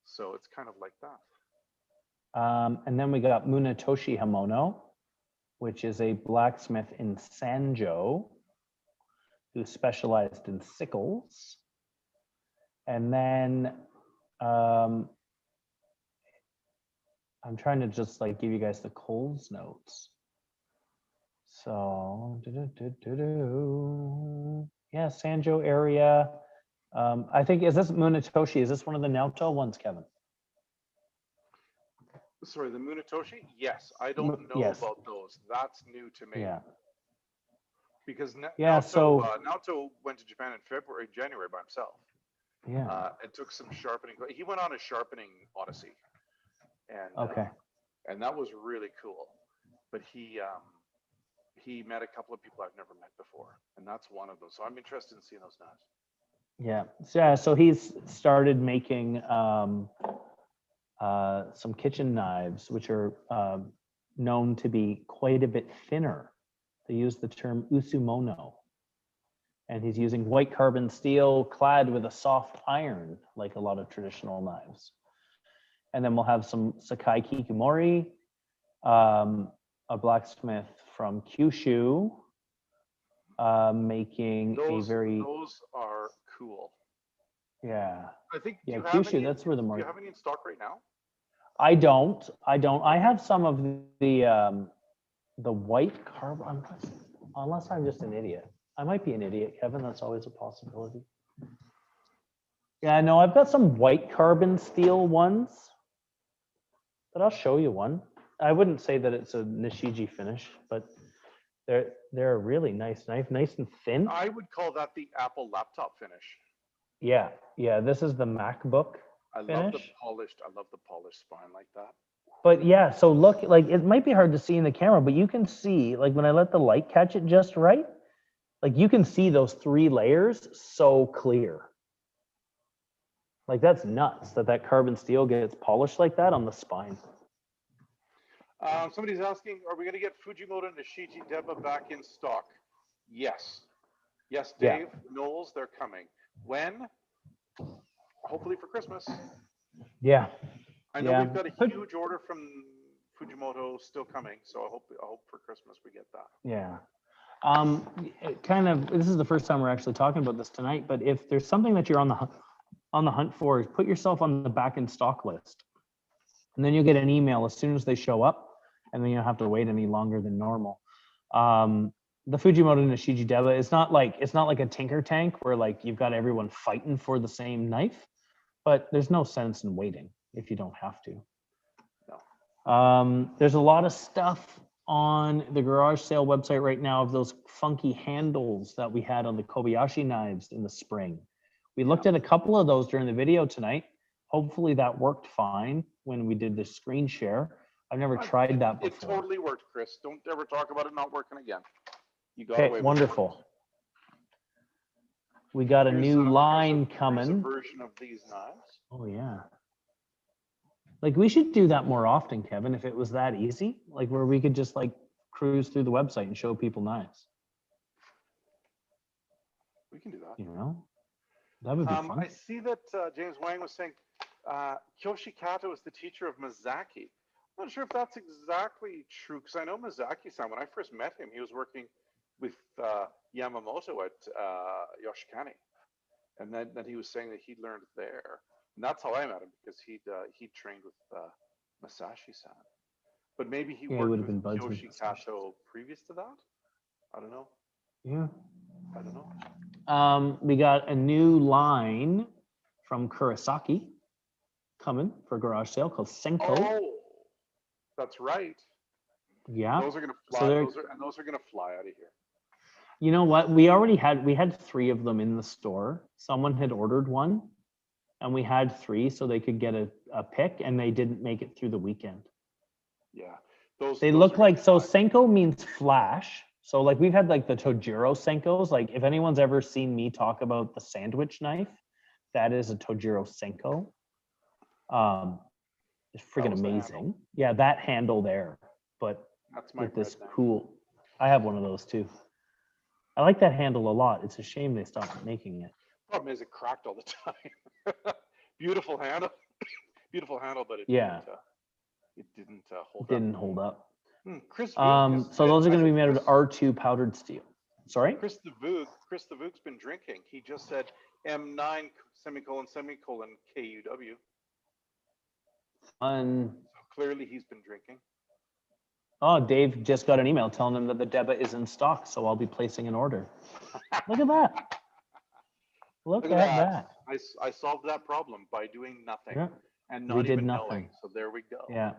So it's kind of like that. And then we got Munetoshi Hamono, which is a blacksmith in Sanjo who specialized in sickles. And then I'm trying to just like give you guys the Coles notes. So, yeah, Sanjo area. I think, is this Munetoshi? Is this one of the Naoto ones, Kevin? Sorry, the Munetoshi? Yes, I don't know about those. That's new to me. Yeah. because Yeah, so Naoto went to Japan in January by himself. yeah. And took some sharpening. He went on a sharpening odyssey, and Okay. and that was really cool. But he met a couple of people I've never met before, and that's one of them. So I'm interested in seeing those knives. Yeah. So he's started making some kitchen knives, which are known to be quite a bit thinner. They use the term usumono. And he's using white carbon steel clad with a soft iron, like a lot of traditional knives. And then we'll have some Sakai Kikumori, a blacksmith from Kyushu, making Those are cool. Yeah. I think. Yeah, Kyushu. That's where the Do market. you have any in stock right now? I don't. I have some of the white carbon. Unless I'm just an idiot. I might be an idiot, Kevin. That's always a possibility. Yeah, no, I've got some white carbon steel ones, but I'll show you one. I wouldn't say that it's a Nishiji finish, but they're a really nice knife, nice and thin. I would call that the Apple laptop finish. Yeah. This is the MacBook finish. I love the polished spine like that. But yeah, so look, like it might be hard to see in the camera, but you can see, like when I let the light catch it just right, like you can see those 3 layers so clear. Like that's nuts that carbon steel gets polished like that on the spine. Somebody's asking, are we going to get Fujimoto and Nishiji Deba back in stock? Yes, Dave. Yeah. Knowles, they're coming. When? Hopefully for Christmas. Yeah. I know we've got a huge order from Fujimoto still coming, so I hope for Christmas we get that. Yeah. This is the first time we're actually talking about this tonight, but if there's something that you're on the hunt for, put yourself on the back in stock list. And then you'll get an email as soon as they show up, and then you don't have to wait any longer than normal. The Fujimoto Nishiji Deba, it's not like a tinker tank where like you've got everyone fighting for the same knife, but there's no sense in waiting if you don't have to. No. There's a lot of stuff on the garage sale website right now of those funky handles that we had on the Kobayashi knives in the spring. We looked at a couple of those during the video tonight. Hopefully that worked fine when we did the screen share. I've never tried that before. It totally worked, Chris. Don't ever talk about it not working again. You got away with it. Wonderful. We got a new line coming. Here's a version of these knives. Oh yeah. Like we should do that more often, Kevin, if it was that easy, like where we could just like cruise through the website and show people knives. We can do that. You know, that would be fun. I see that James Wang was saying Kyoshi Kato is the teacher of Mizaki. I'm not sure if that's exactly true, because I know Mizaki-san, when I first met him, he was working with Yamamoto at Yoshikane. And then he was saying that he learned there. And that's how I met him, because he'd trained with Masashi-san. But maybe he worked with Kyoshi Kato previous to that? I don't know. Yeah. I don't know. We got a new line from Kurosaki coming for garage sale called Senko. Oh, that's right. Yeah. Those are gonna fly. Those are gonna fly out of here. You know what? We had 3 of them in the store. Someone had ordered one, and we had 3 so they could get a pick, and they didn't make it through the weekend. Yeah. They look like, so Senko means flash. So like we've had like the Tojiro Senkos. Like if anyone's ever seen me talk about the sandwich knife, that is a Tojiro Senko. It's freaking amazing. Yeah, that handle there, but that's my with this cool. I have one of those too. I like that handle a lot. It's a shame they stopped making it. Problem is it cracked all the time. Beautiful handle, but it didn't hold up. Didn't hold up. Chris, so those are going to be made of R2 powdered steel. Sorry? Chris the Voog's been drinking. He just said M9 semicolon KUW. So clearly he's been drinking. Oh, Dave just got an email telling him that the Deba is in stock, so I'll be placing an order. Look at that. Look at that. I solved that problem by doing nothing and not we did even nothing. knowing. So there we go. Yeah.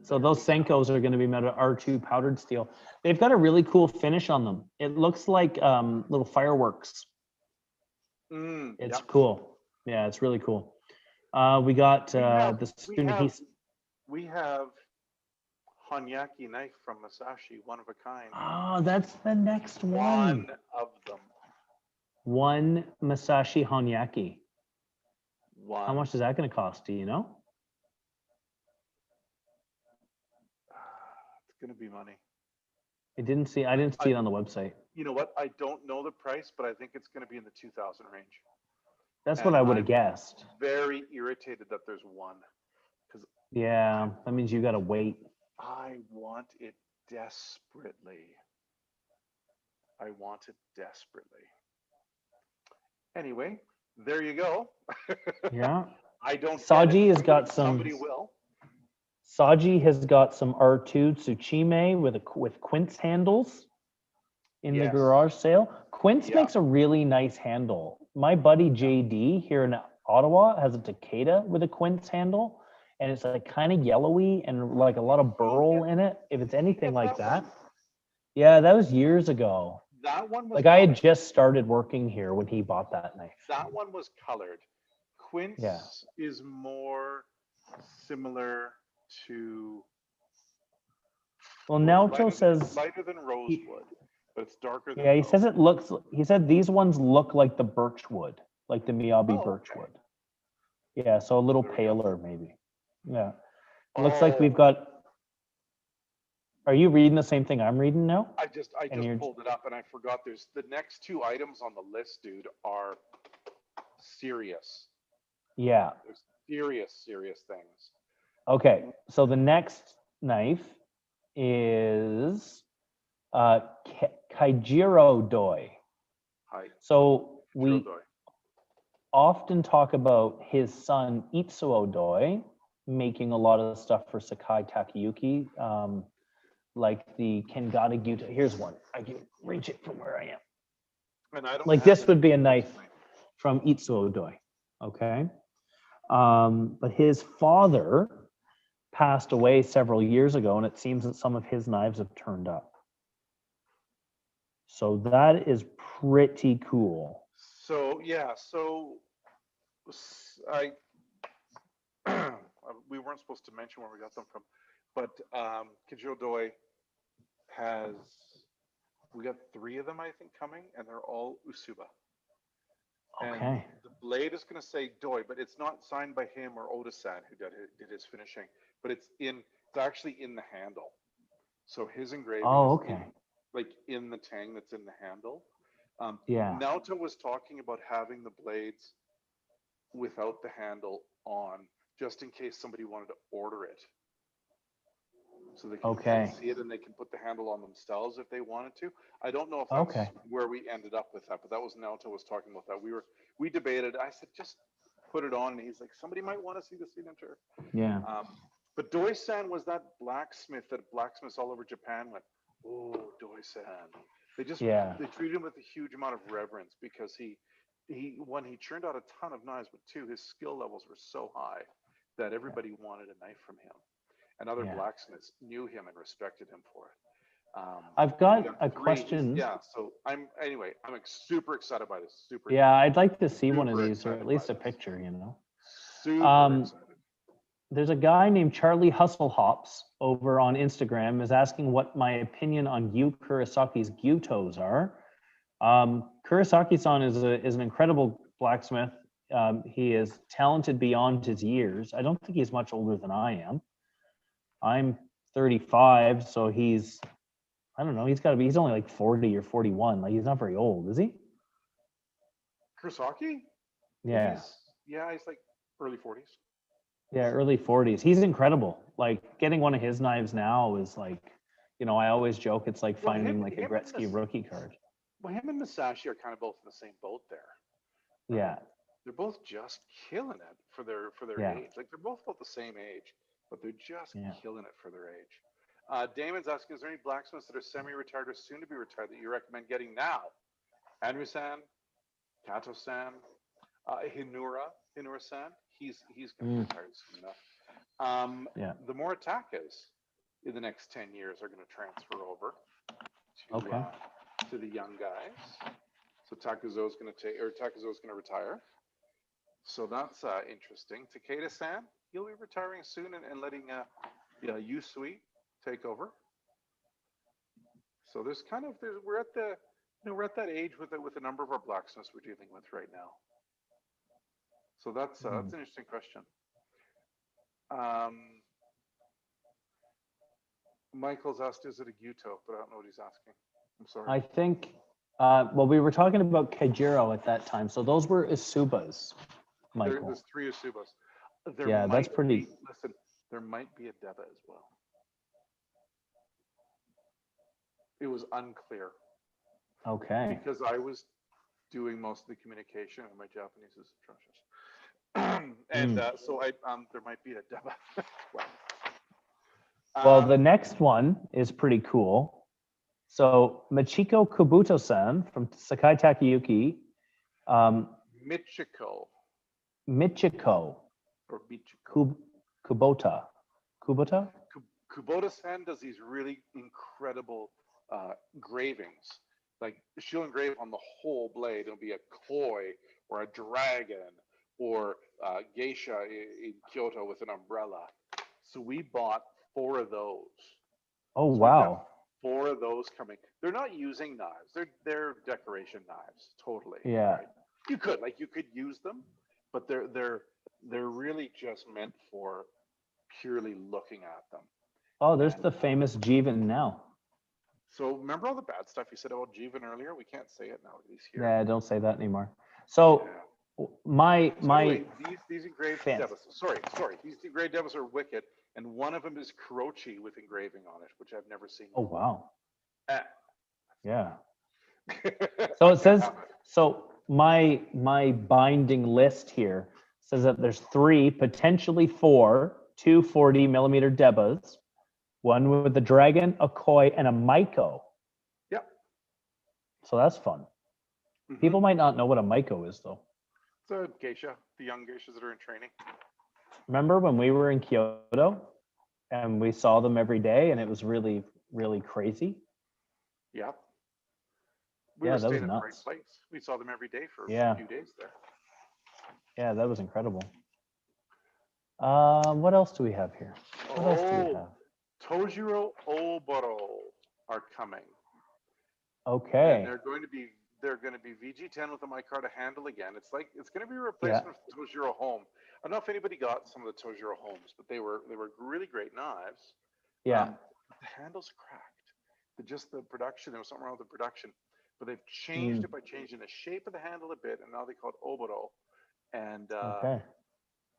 So those Senkos are going to be made of R2 powdered steel. They've got a really cool finish on them. It looks like little fireworks. It's cool. Yeah, it's really cool. We got the student. We have Honyaki knife from Masashi, one of a kind. Oh, that's the next one. One of them. One Masashi Honyaki. One. How much is that going to cost? Do you know? It's going to be money. I didn't see it on the website. You know what? I don't know the price, but I think it's going to be in the 2,000 range. That's what I would have guessed. Very irritated that there's one. Yeah, that means you got to wait. I want it desperately. Anyway, there you go. Yeah. I don't. Saji has got some. Somebody will. Saji has got some R2 Tsuchime with quince handles in the garage sale. Quince makes a really nice handle. My buddy JD here in Ottawa has a Takeda with a quince handle, and it's like kind of yellowy and like a lot of burl in it. If it's anything like that. Yeah, that was years ago. That one was like I had just started working here when he bought that knife. That one was colored. Quince is more similar to. Well, Naoto says lighter than rosewood, but it's darker than. Yeah, he says it looks. He said these ones look like the birchwood, like the Miyabi birchwood. Yeah, so a little paler maybe. Yeah, it looks like we've got. Are you reading the same thing I'm reading now? I just pulled it up and I forgot. There's the next two items on the list, dude, are serious. Yeah. There's serious things. Okay, so the next knife is Kaijiro Doi. Hi. So we often talk about his son Itsuo Doi making a lot of stuff for Sakai Takayuki, like the Kengata Gyuto. Here's one. I can reach it from where I am. And I don't like this would be a knife from Itsuo Doi. Okay. But his father passed away several years ago, and it seems that some of his knives have turned up. So that is pretty cool. So yeah, so I we weren't supposed to mention where we got them from, but Kaijiro Doi we got 3 of them I think coming, and they're all Usuba. Okay. And the blade is going to say Doi, but it's not signed by him or Oda-san who did his finishing, but it's actually in the handle. So his engraving is in the tang that's in the handle. Naoto was talking about having the blades without the handle on, just in case somebody wanted to order it. So they can see it and they can put the handle on themselves if they wanted to. I don't know if that's where we ended up with that, but that was Naoto was talking about that. We debated. I said, just put it on. And he's like, somebody might want to see the signature. Yeah. But Doi-san was that blacksmith that blacksmiths all over Japan went, oh, Doi-san. They treated him with a huge amount of reverence because he churned out a ton of knives, but 2, his skill levels were so high that everybody wanted a knife from him. And other blacksmiths knew him and respected him for it. I've got a question. So I'm super excited by this. I'd like to see one of these, or at least a picture, Super excited. There's a guy named Charlie Hustlehops over on Instagram is asking what my opinion on Yu Kurisaki's Gyutos are. Kurosaki-san is an incredible blacksmith. He is talented beyond his years. I don't think he's much older than I am. I'm 35, so he's he's only like 40 or 41. Like, he's not very old, is he? Kurosaki? Yeah. He's like early 40s. Yeah, early 40s. He's incredible. Like, getting one of his knives now is like, I always joke it's like finding like a Gretzky rookie card. Well, him and Masashi are kind of both in the same boat there. Yeah. They're both just killing it for their age. Like, they're both about the same age, but they're just killing it for their age. Damon's asking, is there any blacksmiths that are semi-retired or soon to be retired that you recommend getting now? Andrew-san, Kato-san, Hinura-san. He's going to be retired soon enough. Yeah. The Moritakas in the next 10 years are going to transfer over to, Okay. To the young guys. So Takazo's going to retire. So that's interesting. Takeda-san, he'll be retiring soon and letting Yusui take over. So there's we're at that age with a number of our blacksmiths we're dealing with right now. So that's an interesting question. Michael's asked, is it a Gyuto? But I don't know what he's asking. I'm sorry. I think, well, we were talking about Kajiro at that time. So those were Isubas, Michael. There's 3 Usubas. Yeah, that's pretty. Listen, there might be a Deba as well. It was unclear. Okay. Because I was doing most of the communication and my Japanese is atrocious. And so there might be a Deba as well. Well, the next one is pretty cool. So Michiko Kubuto-san from Sakai Takayuki. Michiko. Or Michiko. Kubota. Kubota-san does these really incredible engravings. Like she'll engrave on the whole blade. It'll be a koi or a dragon or geisha in Kyoto with an umbrella. So we bought 4 of those. Oh, so wow. 4 of those coming. They're not using knives. They're decoration knives. Totally. Yeah. Right? You could use them, but they're really just meant for purely looking at them. Oh, there's the famous Jivan now. So remember all the bad stuff you said about Jivan earlier? We can't say it now. He's here. Yeah, don't say that anymore. So my anyway, these engraved Devas. Sorry. These engraved Devas are wicked, and one of them is Kurochi with engraving on it, which I've never seen. Oh wow. Yeah. So it says my binding list here says that there's 3, potentially 4, 2 40mm Debas, one with the dragon, a koi, and a Maiko. Yep. So that's fun. People might not know what a Maiko is though. It's a geisha, the young geishas that are in training. Remember when we were in Kyoto and we saw them every day and it was really, really crazy? Yeah. We were staying in the right place. We saw them every day for Yeah. a few days there. Yeah, that was incredible. What else do we have here? What else do we have? Tojiro Oboro are coming. Okay. And they're going to be VG10 with a micarta handle again. It's going to be a replacement for Tojiro Home. I don't know if anybody got some of the Tojiro Homes, but they were really great knives. Yeah. The handle's cracked. The production, there was something wrong with the production. But they've changed it by changing the shape of the handle a bit, and now they call it Oboro. And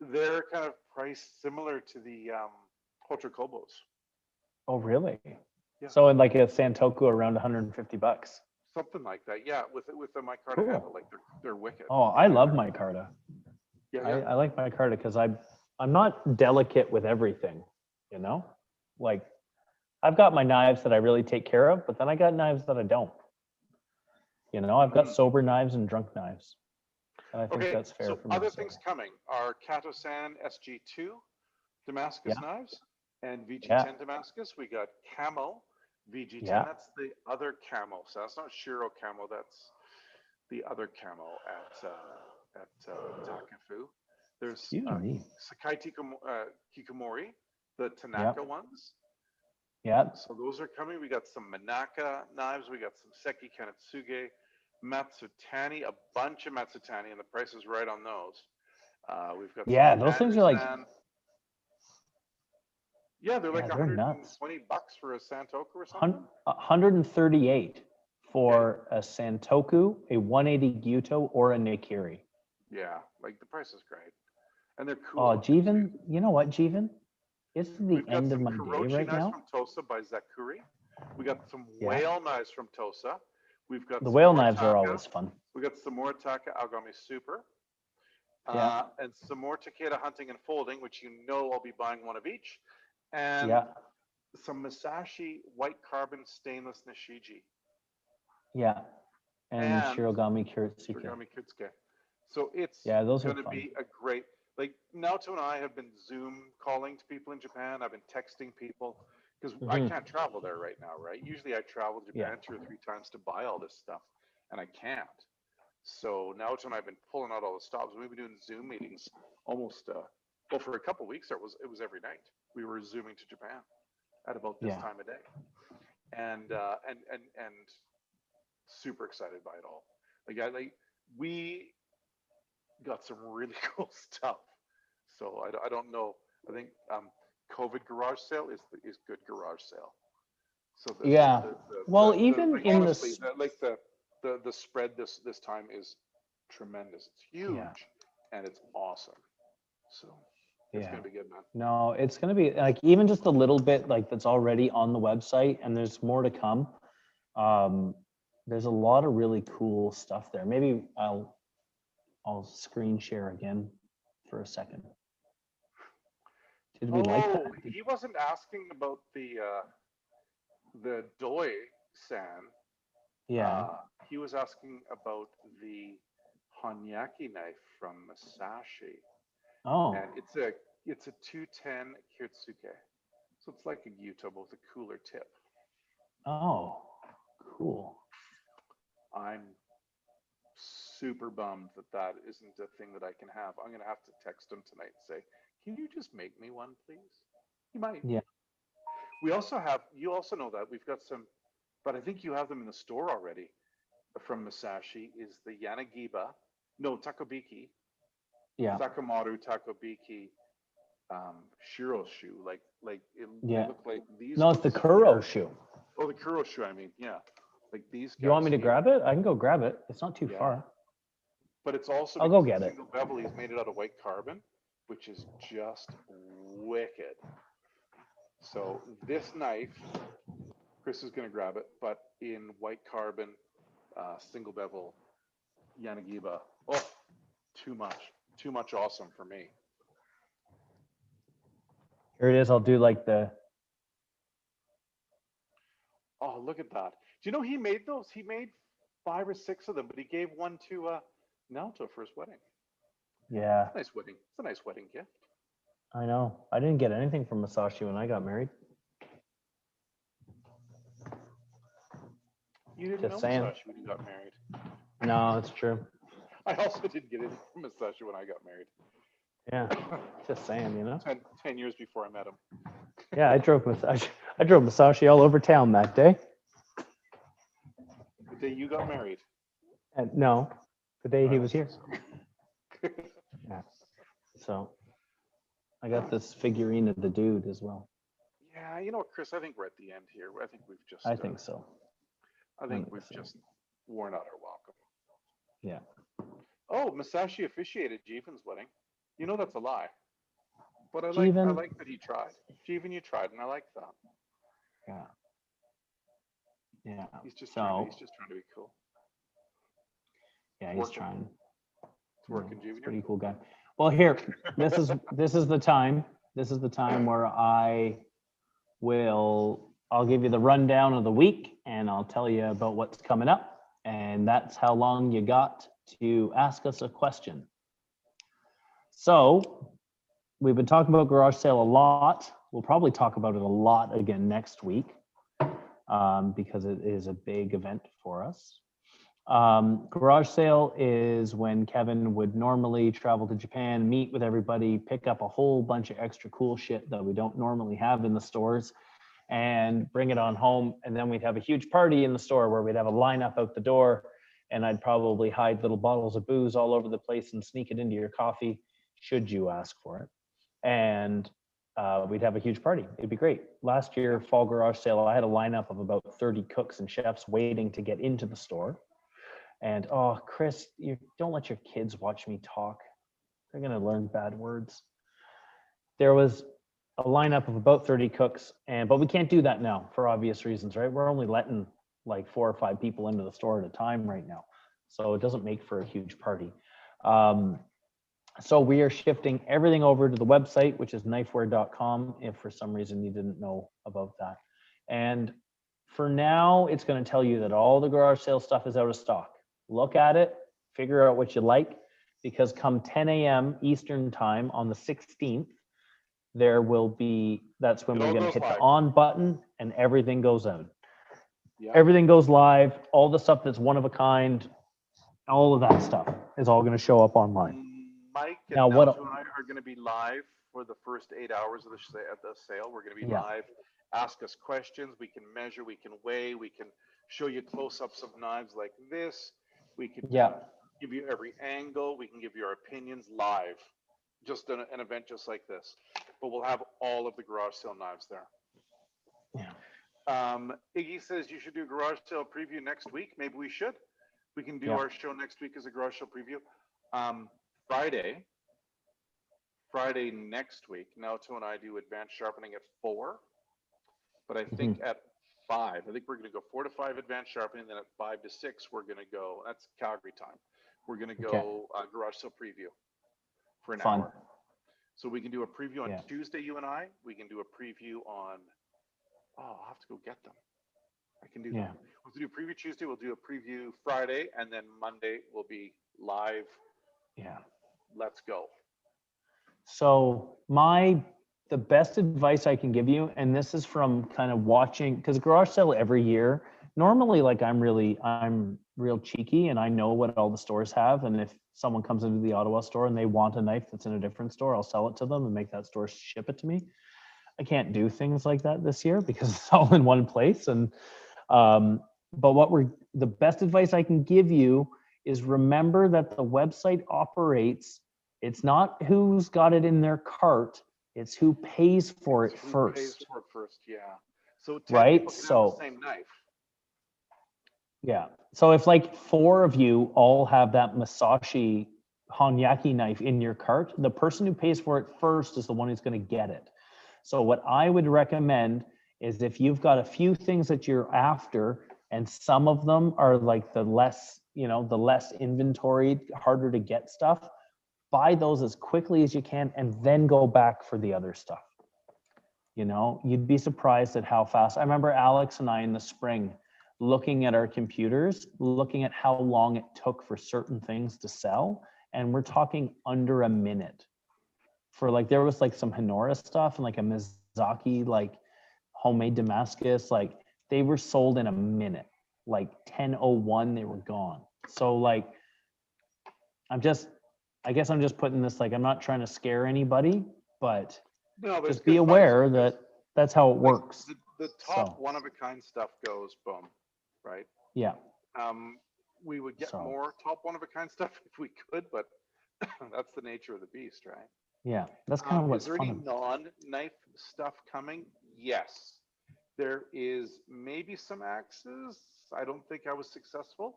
they're kind of priced similar to the Hotrokobos. Oh, really? Yeah. So in like a Santoku around $150. Something like that, yeah. With the micarta handle, like they're wicked. Oh, I love micarta. Yeah. I like micarta because I'm not delicate with everything, you know? Like I've got my knives that I really take care of, but then I got knives that I don't. You know, I've got sober knives and drunk knives. And I think that's fair for me. Other things coming are Kato-san SG2 Damascus knives and VG10 Damascus. We got Camo VG10. That's the other Camo. So that's not Shiro Camo. That's the other Camo at Takafu. There's Sakai Kikomori, the Tanaka ones. Yeah. So those are coming. We got some Manaka knives. We got some Seki Kanetsuge, Matsutani, a bunch of Matsutani, and the price is right on those. We've got those things are like they're like $120 for a Santoku or something. 138 for a Santoku, a 180 Gyuto, or a Nikiri. Yeah, like the price is great, and they're cool. Oh, Jivan, you know what, Jivan? It's the end of my day right now. Knives from Tosa by Zakuri. We got some whale knives from Tosa. We've got the whale knives are always fun. We got some more Taka Agami Super. And some more Takeda Hunting and Folding, which I'll be buying one of each. And some Masashi white carbon stainless Nishiji. Yeah. And Shirogami Kitsuke. So it's going to be a great. like Naoto and I have been Zoom calling to people in Japan. I've been texting people because I Mhm. can't travel there right now, right? Usually I travel to Yeah. Japan 2 or 3 times to buy all this stuff, and I can't. So Naoto and I have been pulling out all the stops. We've been doing Zoom meetings almost, well, for a couple of weeks there. It was every night. We were Zooming to Japan at about this Yeah. time of day, and super excited by it all. Like we got some really cool stuff. So I don't know. I think COVID garage sale is good garage sale. So Yeah. Well, even like in honestly, this, the spread this time is tremendous. It's yeah. huge, and it's awesome. So it's Yeah. gonna be good, man. No, it's going to be like even just a little bit like that's already on the website and there's more to come. Um, there's a lot of really cool stuff there. Maybe I'll screen share again for a second. Did we like that? Oh, he wasn't asking about the doi san. Yeah. He was asking about the Honyaki knife from Masashi, Oh. and it's a 210 Kirtsuke, so it's like a Gyuto but with a cooler tip. Oh. Cool. I'm super bummed that isn't a thing that I can have. I'm gonna have to text him tonight and say, "Can you just make me one, please?" He might. Yeah. We also have. You also know that we've got some, but I think you have them in the store already. From Masashi is the Yanagiba, no Takobiki, Yeah. Sakamoto Takobiki Shiro shoe. They Yeah. look like these. No, it's ones the Kuro here. shoe. Oh, the Kuro shoe. I mean, yeah, like these guys. You want me to here. grab it? I can go grab it. It's not too Yeah, far. but it's also I'll go because get it's it. single bevel. He's made it out of white carbon, which is just wicked. So this knife, Chris is going to grab it, but in white carbon, single bevel Yanagiba. Oh, too much awesome for me. Here it is. I'll do like the. Oh, look at that. Do you know he made those? He made 5 or 6 of them, but he gave one to Naoto for his wedding. Yeah. It's a nice wedding. It's a nice wedding gift. I know. I didn't get anything from Masashi when I got married. You didn't Just know saying. Masashi when you got married. No, it's true. I also didn't get anything from Masashi when I got married. Yeah. Just saying, you know. 10 years before I met him. Yeah, I drove Masashi all over town that day. The day you got married. And no, the day he was here. So. Yeah. So I got this figurine of the dude as well. Yeah, you know what, Chris? I think we're at the end here. I think we've just. I think so. I think we've just worn out our welcome. Yeah. Oh, Masashi officiated Jeevan's wedding. You know that's a lie. But I Jeevan- like that he tried. Jeevan, you tried, and I like that. Yeah. Yeah. He's just So trying to be cool. yeah, he's Working. trying. It's working, He's a Jeevan. pretty cool guy. Well, here, this is the time. This is the time where I'll give you the rundown of the week and I'll tell you about what's coming up. And that's how long you got to ask us a question. So we've been talking about garage sale a lot. We'll probably talk about it a lot again next week because it is a big event for us. Garage sale is when Kevin would normally travel to Japan, meet with everybody, pick up a whole bunch of extra cool shit that we don't normally have in the stores and bring it on home. And then we'd have a huge party in the store where we'd have a lineup out the door and I'd probably hide little bottles of booze all over the place and sneak it into your coffee should you ask for it. And we'd have a huge party. It'd be great. Last year, fall garage sale, I had a lineup of about 30 cooks and chefs waiting to get into the store. And oh, Chris, you don't let your kids watch me talk. They're going to learn bad words. There was a lineup of about 30 cooks, but we can't do that now for obvious reasons, right? We're only letting like 4 or 5 people into the store at a time right now. So it doesn't make for a huge party. So we are shifting everything over to the website, which is knifeware.com, if for some reason you didn't know about that. And for now, it's going to tell you that all the garage sale stuff is out of stock. Look at it, figure out what you like. because come 10 a.m. Eastern time on the 16th, there will be, that's when It we're all going to goes hit the live. on button and everything goes out. Yeah. Everything goes live. All the stuff that's one of a kind, all of that stuff is all going to show up online. Mike and Now, what- Naoto and I are going to be live for the first 8 hours of the sale. We're going to be Yeah. live. Ask us questions. We can measure. We can weigh. We can show you close-ups of knives like this. We can give you every angle. We can give you our opinions live. Just an event just like this. But we'll have all of the garage sale knives there. Yeah. Iggy says you should do a garage sale preview next week. Maybe we should. We can do our show next week as a garage sale preview. Friday next week, Naoto and I do advanced sharpening at 4. But I think at 5, I think we're going to go 4 to 5 advanced sharpening. Then at 5 to 6, we're going to go, that's Calgary time. We're going to go garage sale preview for an hour. So we can do a preview on Tuesday, you and I. We can do a preview on, I'll have to go get them. I can do that. We'll do a preview Tuesday. We'll do a preview Friday. And then Monday will be live. Yeah. Let's go. So the best advice I can give you, and this is from kind of watching, because garage sale every year, normally like I'm real cheeky and I know what all the stores have. And if someone comes into the Ottawa store and they want a knife that's in a different store, I'll sell it to them and make that store ship it to me. I can't do things like that this year because it's all in one place. And but the best advice I can give you is remember that the website operates. It's not who's got it in their cart. It's who pays for it first. Pays for it first, yeah. So 10 right? people can So have the same knife. Yeah. So if like 4 of you all have that Masashi Honyaki knife in your cart, the person who pays for it first is the one who's going to get it. So what I would recommend is if you've got a few things that you're after and some of them are like the less inventoried, harder to get stuff, buy those as quickly as you can and then go back for the other stuff. You'd be surprised at how fast. I remember Alex and I in the spring looking at our computers, looking at how long it took for certain things to sell. And we're talking under a minute. For like, there was like some Honora stuff and like a Mizaki, like homemade Damascus, like they were sold in a minute, like 10:01, they were gone. So like, I guess I'm just putting this, like, I'm not trying to scare anybody, but just be aware that that's how it works. The top one-of-a-kind stuff goes boom, right? Yeah. We would get more top one-of-a-kind stuff if we could, but that's the nature of the beast, right? Yeah, that's kind of what's fun. Is there any non-knife stuff coming? Yes. There is maybe some axes. I don't think I was successful.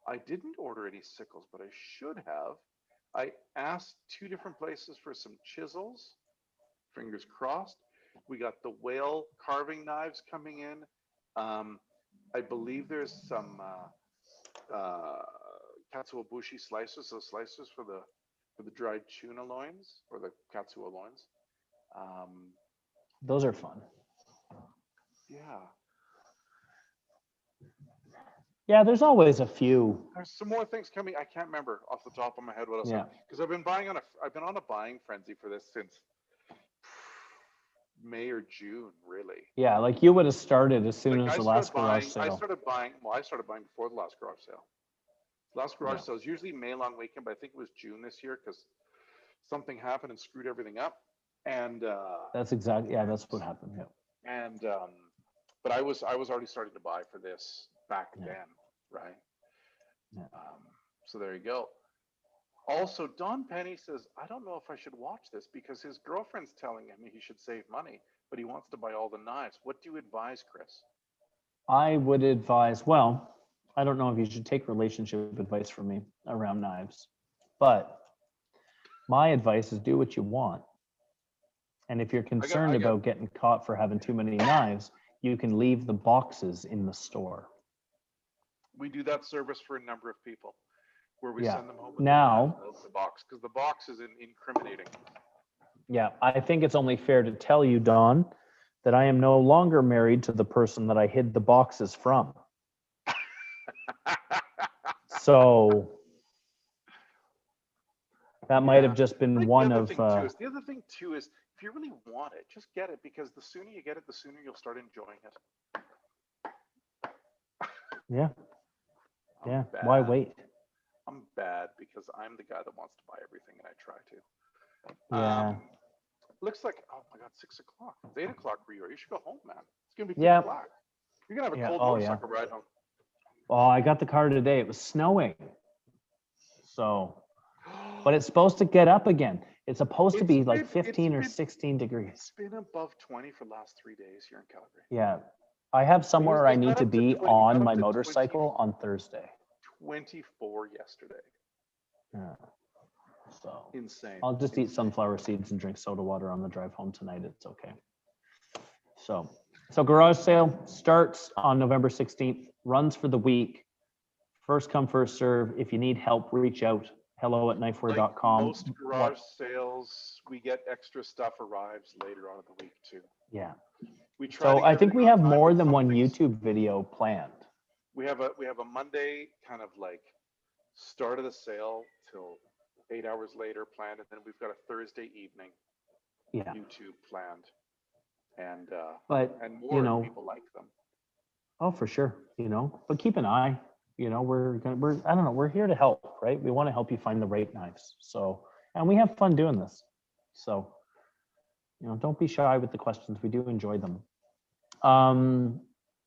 I didn't order any sickles, but I should have. I asked 2 different places for some chisels. Fingers crossed. We got the whale carving knives coming in. I believe there's some katsuobushi slicers, those slicers for the dried tuna loins or the katsuo loins. Those are fun. Yeah. Yeah, there's always a few. There's some more things coming. I can't remember off the top of my head what else. Because I've been on a buying frenzy for this since May or June, really. Yeah, like you would have started as soon as the last garage sale. I started buying before the last garage sale. Last garage sale is usually May long weekend, but I think it was June this year because something happened and screwed everything up. And that's what happened. Yeah. And but I was already starting to buy for this back then, right? Yeah. So there you go. Also, Don Penny says, I don't know if I should watch this because his girlfriend's telling him he should save money, but he wants to buy all the knives. What do you advise, Chris? I would advise, well, I don't know if you should take relationship advice from me around knives, but my advice is do what you want. And if you're concerned about getting caught for having too many knives, you can leave the boxes in the store. We do that service for a number of people where we send them home with the box because the box is incriminating. Yeah, I think it's only fair to tell you, Don, that I am no longer married to the person that I hid the boxes from. So That might have Yeah. just I been think one the other of. thing too is the other thing too is if you really want it, just get it because the sooner you get it, the sooner you'll start enjoying it. Yeah. I'm Yeah. Why bad. wait? I'm bad because I'm the guy that wants to buy everything and I try to. Yeah. Looks like, oh my God, 6 o'clock. It's 8 o'clock where you are. You should go home, man. It's gonna be pitch Yeah. black. You're gonna have a Yeah. cold Oh yeah. motorcycle ride home. Oh, I got the car today. It was snowing. So, but it's supposed to get up again. It's supposed to be like 15 or 16 degrees. It's been above 20 for the last 3 days here in Calgary. Yeah. I have somewhere I It need got to up to be 20 on got up my to motorcycle on Thursday. 24 yesterday. Yeah. So Insane. I'll just eat Insane. sunflower seeds and drink soda water on the drive home tonight. It's okay. So garage sale starts on November 16th, runs for the week. First come, first serve. If you need help, reach out. hello@knifeware.com. Like most garage sales, we get extra stuff arrives later on in the week too. Yeah. We try So to get I think we everything have on time, more but than some one things- YouTube video planned. We have a Monday kind of like start of the sale till 8 hours later planned, and then we've got a Thursday evening Yeah. YouTube planned, and But more you know, people like them. oh, for sure. But keep an eye. We're I don't know. We're here to help, right? We want to help you find the right knives. So, and we have fun doing this. So, don't be shy with the questions. We do enjoy them.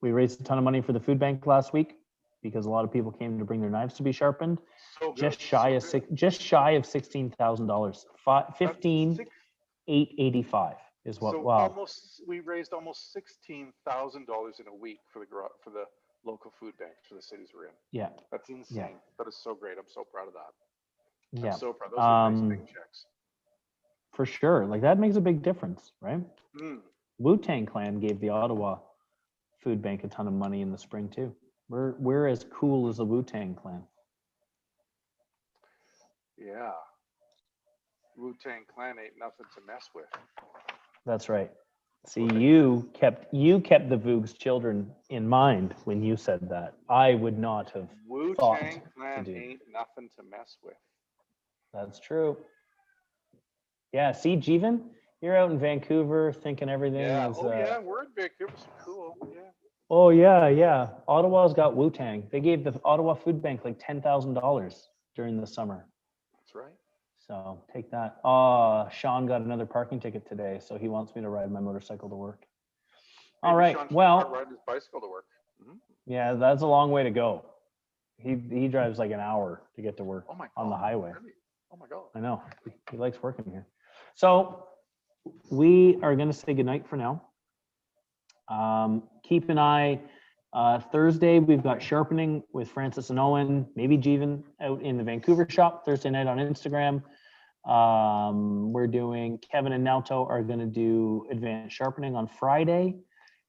We raised a ton of money for the food bank last week because a lot of people came to bring their knives to be sharpened. So good. Just shy of $16,000. $15,885 is what. So Wow. we raised almost $16,000 in a week for the local food bank for the cities we're in. Yeah. That's insane. Yeah. That is so great. I'm so proud of that. Yeah. I'm so proud. Those are nice big checks. For sure. Like that makes a big difference, right? Mm. Wu-Tang Clan gave the Ottawa Food Bank a ton of money in the spring too. We're as cool as the Wu-Tang Clan. Yeah. Wu-Tang Clan ain't nothing to mess with. That's right. See, you kept the Voog's children in mind when you said that. I would not have thought Wu-Tang Clan to do. ain't nothing to mess with. That's true. Yeah, see, Jeevan, you're out in Vancouver thinking everything Yeah. is. Yeah, we're in Vancouver. So cool. Yeah. Oh yeah. Ottawa's got Wu-Tang. They gave the Ottawa Food Bank like $10,000 during the summer. That's right. So take that. Sean got another parking ticket today, so he wants me to ride my motorcycle to work. All right. Sean should Well, start riding his bicycle to work. Mm-hmm. yeah, that's a long way to go. He drives like an hour to get to work Oh my God, on the highway. Really? Oh my God. I know. He likes working here. So we are going to say goodnight for now. Keep an eye. Thursday, we've got Sharpening with Francis and Owen, maybe Jeevan out in the Vancouver shop Thursday night on Instagram. We're doing, Kevin and Nauto are going to do Advanced Sharpening on Friday.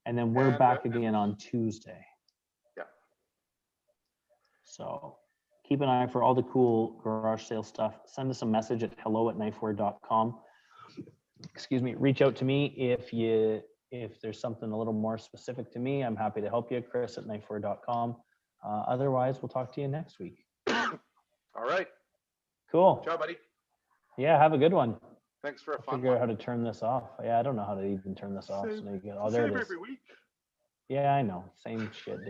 And then we're back again on Tuesday. Yeah. So keep an eye for all the cool garage sale stuff. Send us a message at hello@knifeware.com. Excuse me. Reach out to me if there's something a little more specific to me. I'm happy to help you. Chris@knifeware.com. Otherwise, we'll talk to you next week. All right. Cool. Ciao, buddy. Yeah, have a good one. Thanks for a fun Figure out one. how to turn this off. Yeah, I don't know how to even turn this off. So now you get, oh, there it Same is. every week. Yeah, I know. Same shit.